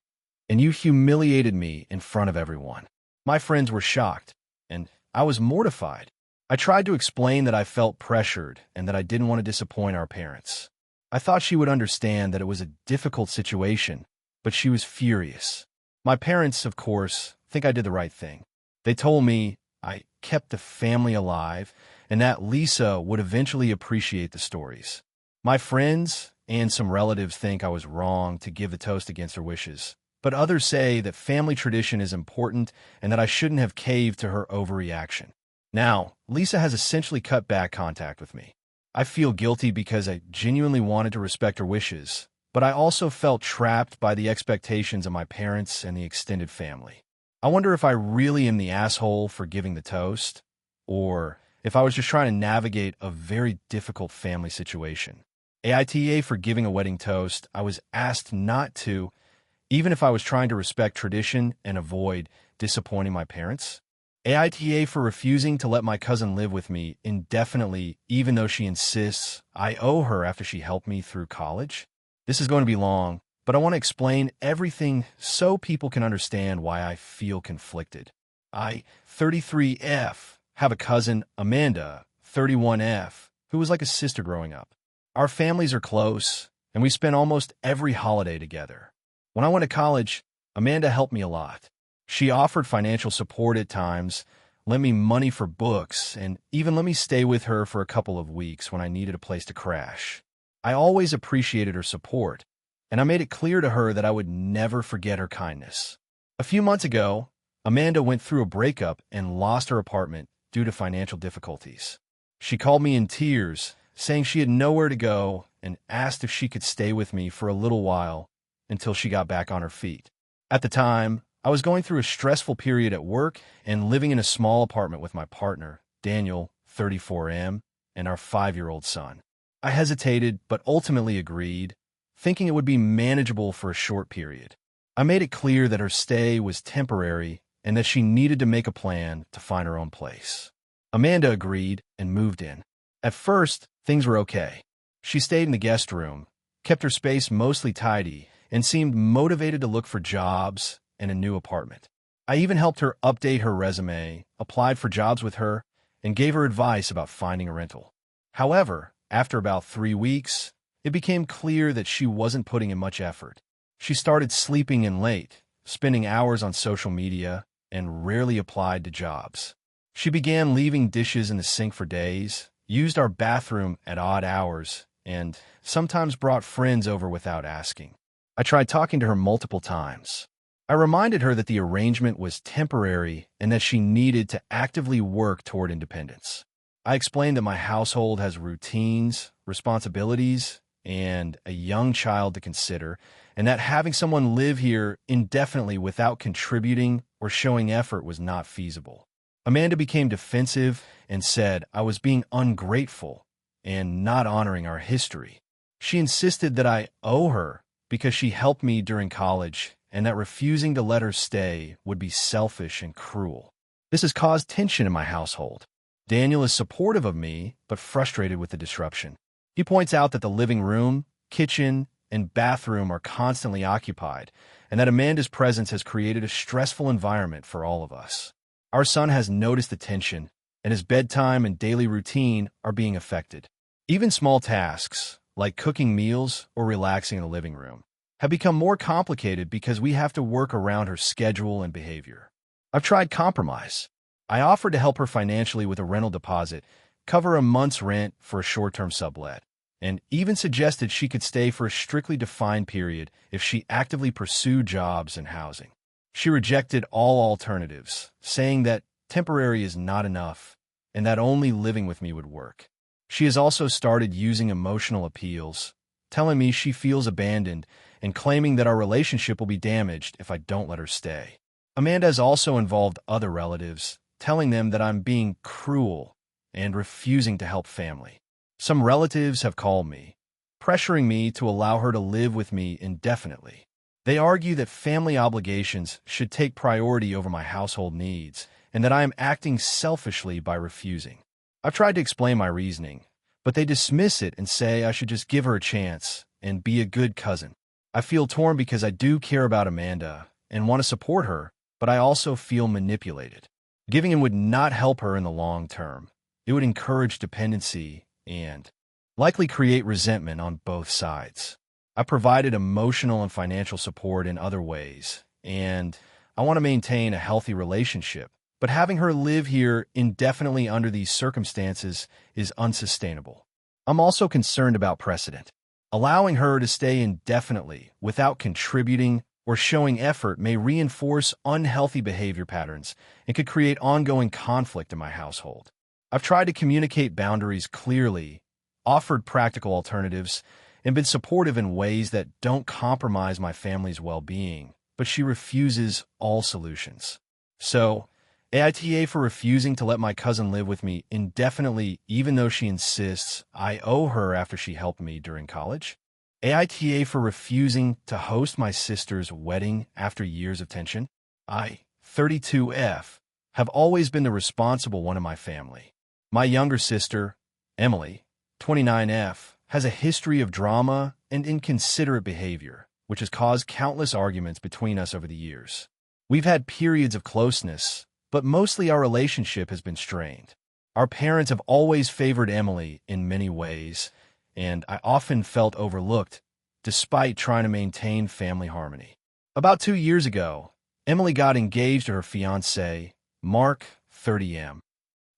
and you humiliated me in front of everyone." My friends were shocked, and I was mortified. I tried to explain that I felt pressured and that I didn't want to disappoint our parents. I thought she would understand that it was a difficult situation, but she was furious. My parents, of course, think I did the right thing. They told me I kept the family alive and that Lisa would eventually appreciate the stories. My friends and some relatives think I was wrong to give the toast against her wishes, but others say that family tradition is important and that I shouldn't have caved to her overreaction. Now, Lisa has essentially cut back contact with me. I feel guilty because I genuinely wanted to respect her wishes, but I also felt trapped by the expectations of my parents and the extended family. I wonder if I really am the asshole for giving the toast, or if I was just trying to navigate a very difficult family situation. AITA for giving a wedding toast, I was asked not to, even if I was trying to respect tradition and avoid disappointing my parents. AITA for refusing to let my cousin live with me indefinitely, even though she insists I owe her after she helped me through college. This is going to be long, but I want to explain everything so people can understand why I feel conflicted. I, 33F, have a cousin, Amanda, 31F, who was like a sister growing up. Our families are close, and we spend almost every holiday together. When I went to college, Amanda helped me a lot. She offered financial support at times, lent me money for books, and even let me stay with her for a couple of weeks when I needed a place to crash. I always appreciated her support, and I made it clear to her that I would never forget her kindness. A few months ago, Amanda went through a breakup and lost her apartment due to financial difficulties. She called me in tears, saying she had nowhere to go and asked if she could stay with me for a little while until she got back on her feet. At the time, I was going through a stressful period at work and living in a small apartment with my partner, Daniel, 34M, and our 5-year-old son. I hesitated, but ultimately agreed, thinking it would be manageable for a short period. I made it clear that her stay was temporary and that she needed to make a plan to find her own place. Amanda agreed and moved in. At first, things were okay. She stayed in the guest room, kept her space mostly tidy, and seemed motivated to look for jobs and a new apartment. I even helped her update her resume, applied for jobs with her, and gave her advice about finding a rental. However, after about 3 weeks, it became clear that she wasn't putting in much effort. She started sleeping in late, spending hours on social media, and rarely applied to jobs. She began leaving dishes in the sink for days, used our bathroom at odd hours, and sometimes brought friends over without asking. I tried talking to her multiple times. I reminded her that the arrangement was temporary and that she needed to actively work toward independence. I explained that my household has routines, responsibilities, and a young child to consider, and that having someone live here indefinitely without contributing or showing effort was not feasible. Amanda became defensive and said I was being ungrateful and not honoring our history. She insisted that I owe her because she helped me during college and that refusing to let her stay would be selfish and cruel. This has caused tension in my household. Daniel is supportive of me, but frustrated with the disruption. He points out that the living room, kitchen, and bathroom are constantly occupied, and that Amanda's presence has created a stressful environment for all of us. Our son has noticed the tension, and his bedtime and daily routine are being affected. Even small tasks, like cooking meals or relaxing in the living room, have become more complicated because we have to work around her schedule and behavior. I've tried compromise. I offered to help her financially with a rental deposit, cover a month's rent for a short-term sublet, and even suggested she could stay for a strictly defined period if she actively pursued jobs and housing. She rejected all alternatives, saying that temporary is not enough and that only living with me would work. She has also started using emotional appeals, telling me she feels abandoned and claiming that our relationship will be damaged if I don't let her stay. Amanda has also involved other relatives, telling them that I'm being cruel and refusing to help family. Some relatives have called me, pressuring me to allow her to live with me indefinitely. They argue that family obligations should take priority over my household needs and that I am acting selfishly by refusing. I've tried to explain my reasoning, but they dismiss it and say I should just give her a chance and be a good cousin. I feel torn because I do care about Amanda and want to support her, but I also feel manipulated. Giving in would not help her in the long term. It would encourage dependency and likely create resentment on both sides. I provided emotional and financial support in other ways, and I want to maintain a healthy relationship, but having her live here indefinitely under these circumstances is unsustainable. I'm also concerned about precedent. Allowing her to stay indefinitely without contributing or showing effort may reinforce unhealthy behavior patterns and could create ongoing conflict in my household. I've tried to communicate boundaries clearly, offered practical alternatives, and been supportive in ways that don't compromise my family's well-being, but she refuses all solutions. So, AITA for refusing to let my cousin live with me indefinitely even though she insists I owe her after she helped me during college. AITA for refusing to host my sister's wedding after years of tension. I, 32F, have always been the responsible one in my family. My younger sister, Emily, 29F, has a history of drama and inconsiderate behavior, which has caused countless arguments between us over the years. We've had periods of closeness, but mostly our relationship has been strained. Our parents have always favored Emily in many ways, and I often felt overlooked, despite trying to maintain family harmony. About 2 years ago, Emily got engaged to her fiancé, Mark, 30M.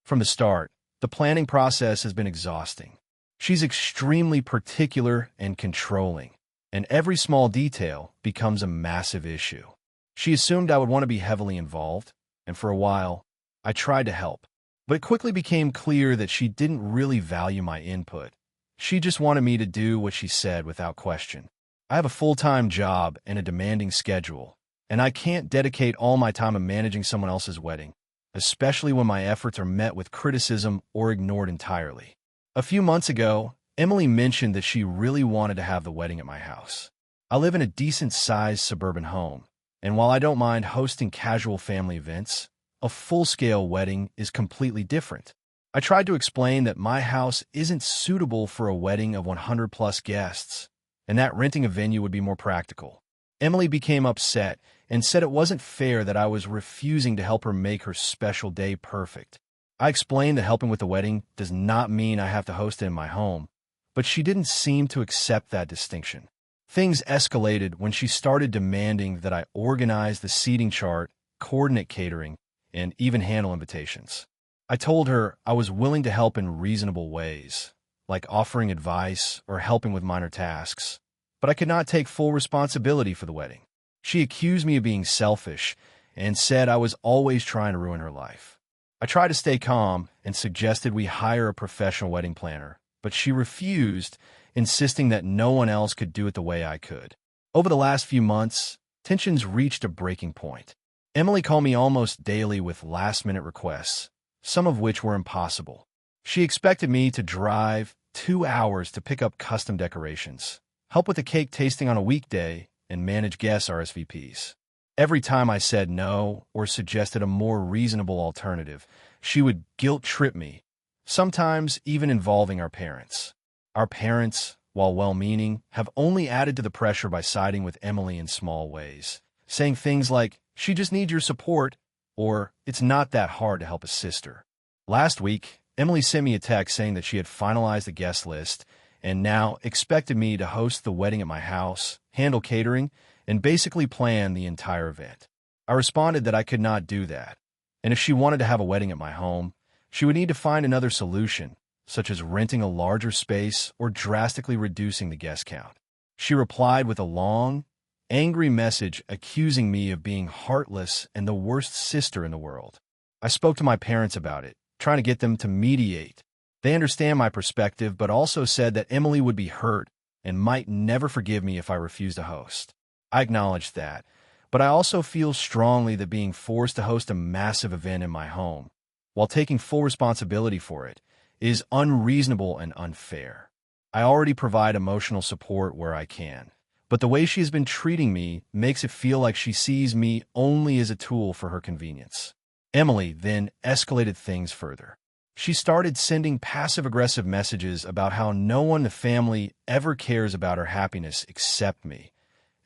From the start, the planning process has been exhausting. She's extremely particular and controlling, and every small detail becomes a massive issue. She assumed I would want to be heavily involved, and for a while, I tried to help. But it quickly became clear that she didn't really value my input. She just wanted me to do what she said without question. I have a full-time job and a demanding schedule, and I can't dedicate all my time to managing someone else's wedding, especially when my efforts are met with criticism or ignored entirely. A few months ago, Emily mentioned that she really wanted to have the wedding at my house. I live in a decent-sized suburban home, and while I don't mind hosting casual family events, a full-scale wedding is completely different. I tried to explain that my house isn't suitable for a wedding of 100-plus guests, and that renting a venue would be more practical. Emily became upset and said it wasn't fair that I was refusing to help her make her special day perfect. I explained that helping with the wedding does not mean I have to host it in my home, but she didn't seem to accept that distinction. Things escalated when she started demanding that I organize the seating chart, coordinate catering, and even handle invitations. I told her I was willing to help in reasonable ways, like offering advice or helping with minor tasks, but I could not take full responsibility for the wedding. She accused me of being selfish and said I was always trying to ruin her life. I tried to stay calm and suggested we hire a professional wedding planner, but she refused, insisting that no one else could do it the way I could. Over the last few months, tensions reached a breaking point. Emily called me almost daily with last-minute requests, some of which were impossible. She expected me to drive 2 hours to pick up custom decorations, help with a cake tasting on a weekday, and manage guest RSVPs. Every time I said no or suggested a more reasonable alternative, she would guilt-trip me, sometimes even involving our parents. Our parents, while well-meaning, have only added to the pressure by siding with Emily in small ways, saying things like, "She just needs your support," or "It's not that hard to help a sister." Last week, Emily sent me a text saying that she had finalized the guest list and now expected me to host the wedding at my house, handle catering, and basically plan the entire event. I responded that I could not do that, and if she wanted to have a wedding at my home, she would need to find another solution, such as renting a larger space or drastically reducing the guest count. She replied with a long, angry message accusing me of being heartless and the worst sister in the world. I spoke to my parents about it, trying to get them to mediate. They understand my perspective, but also said that Emily would be hurt and might never forgive me if I refused to host. I acknowledged that, but I also feel strongly that being forced to host a massive event in my home, while taking full responsibility for it, is unreasonable and unfair. I already provide emotional support where I can, but the way she has been treating me makes it feel like she sees me only as a tool for her convenience. Emily then escalated things further. She started sending passive-aggressive messages about how no one in the family ever cares about her happiness except me,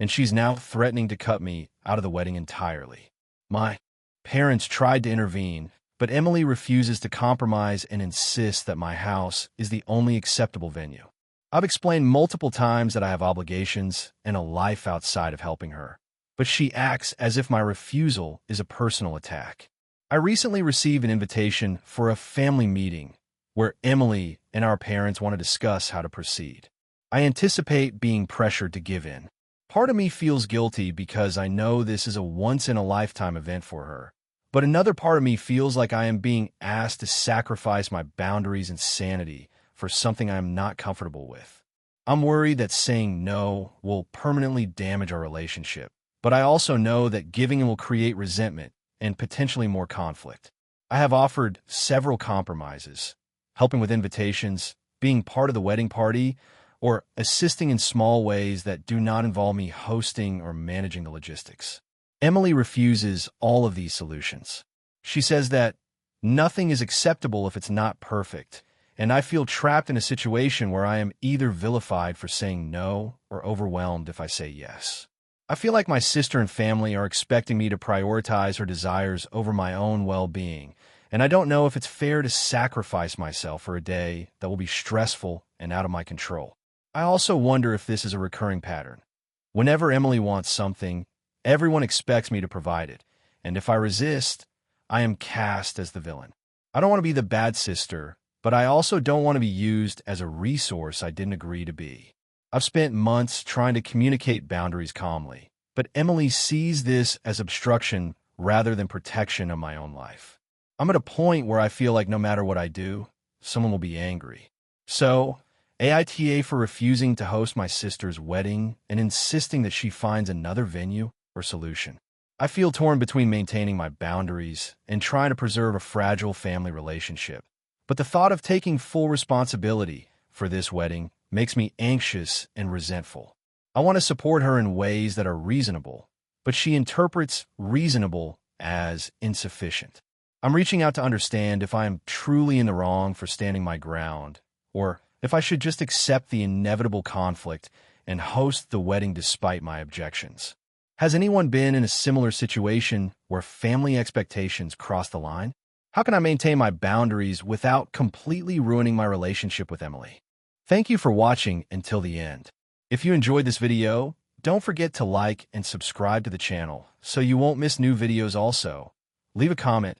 and she's now threatening to cut me out of the wedding entirely. My parents tried to intervene, but Emily refuses to compromise and insists that my house is the only acceptable venue. I've explained multiple times that I have obligations and a life outside of helping her, but she acts as if my refusal is a personal attack. I recently received an invitation for a family meeting where Emily and our parents want to discuss how to proceed. I anticipate being pressured to give in. Part of me feels guilty because I know this is a once-in-a-lifetime event for her, but another part of me feels like I am being asked to sacrifice my boundaries and sanity for something I am not comfortable with. I'm worried that saying no will permanently damage our relationship, but I also know that giving in will create resentment and potentially more conflict. I have offered several compromises, helping with invitations, being part of the wedding party, or assisting in small ways that do not involve me hosting or managing the logistics. Emily refuses all of these solutions. She says that nothing is acceptable if it's not perfect, and I feel trapped in a situation where I am either vilified for saying no or overwhelmed if I say yes. I feel like my sister and family are expecting me to prioritize her desires over my own well-being, and I don't know if it's fair to sacrifice myself for a day that will be stressful and out of my control. I also wonder if this is a recurring pattern. Whenever Emily wants something, everyone expects me to provide it, and if I resist, I am cast as the villain. I don't want to be the bad sister, but I also don't want to be used as a resource I didn't agree to be. I've spent months trying to communicate boundaries calmly, but Emily sees this as obstruction rather than protection of my own life. I'm at a point where I feel like no matter what I do, someone will be angry. So, AITA for refusing to host my sister's wedding and insisting that she finds another venue or solution. I feel torn between maintaining my boundaries and trying to preserve a fragile family relationship. But the thought of taking full responsibility for this wedding makes me anxious and resentful. I want to support her in ways that are reasonable, but she interprets reasonable as insufficient. I'm reaching out to understand if I am truly in the wrong for standing my ground, or if I should just accept the inevitable conflict and host the wedding despite my objections. Has anyone been in a similar situation where family expectations cross the line? How can I maintain my boundaries without completely ruining my relationship with Emily? Thank you for watching until the end. If you enjoyed this video, don't forget to like and subscribe to the channel so you won't miss new videos also. Leave a comment.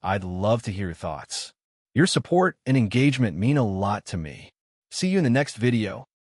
I'd love to hear your thoughts. Your support and engagement mean a lot to me. See you in the next video.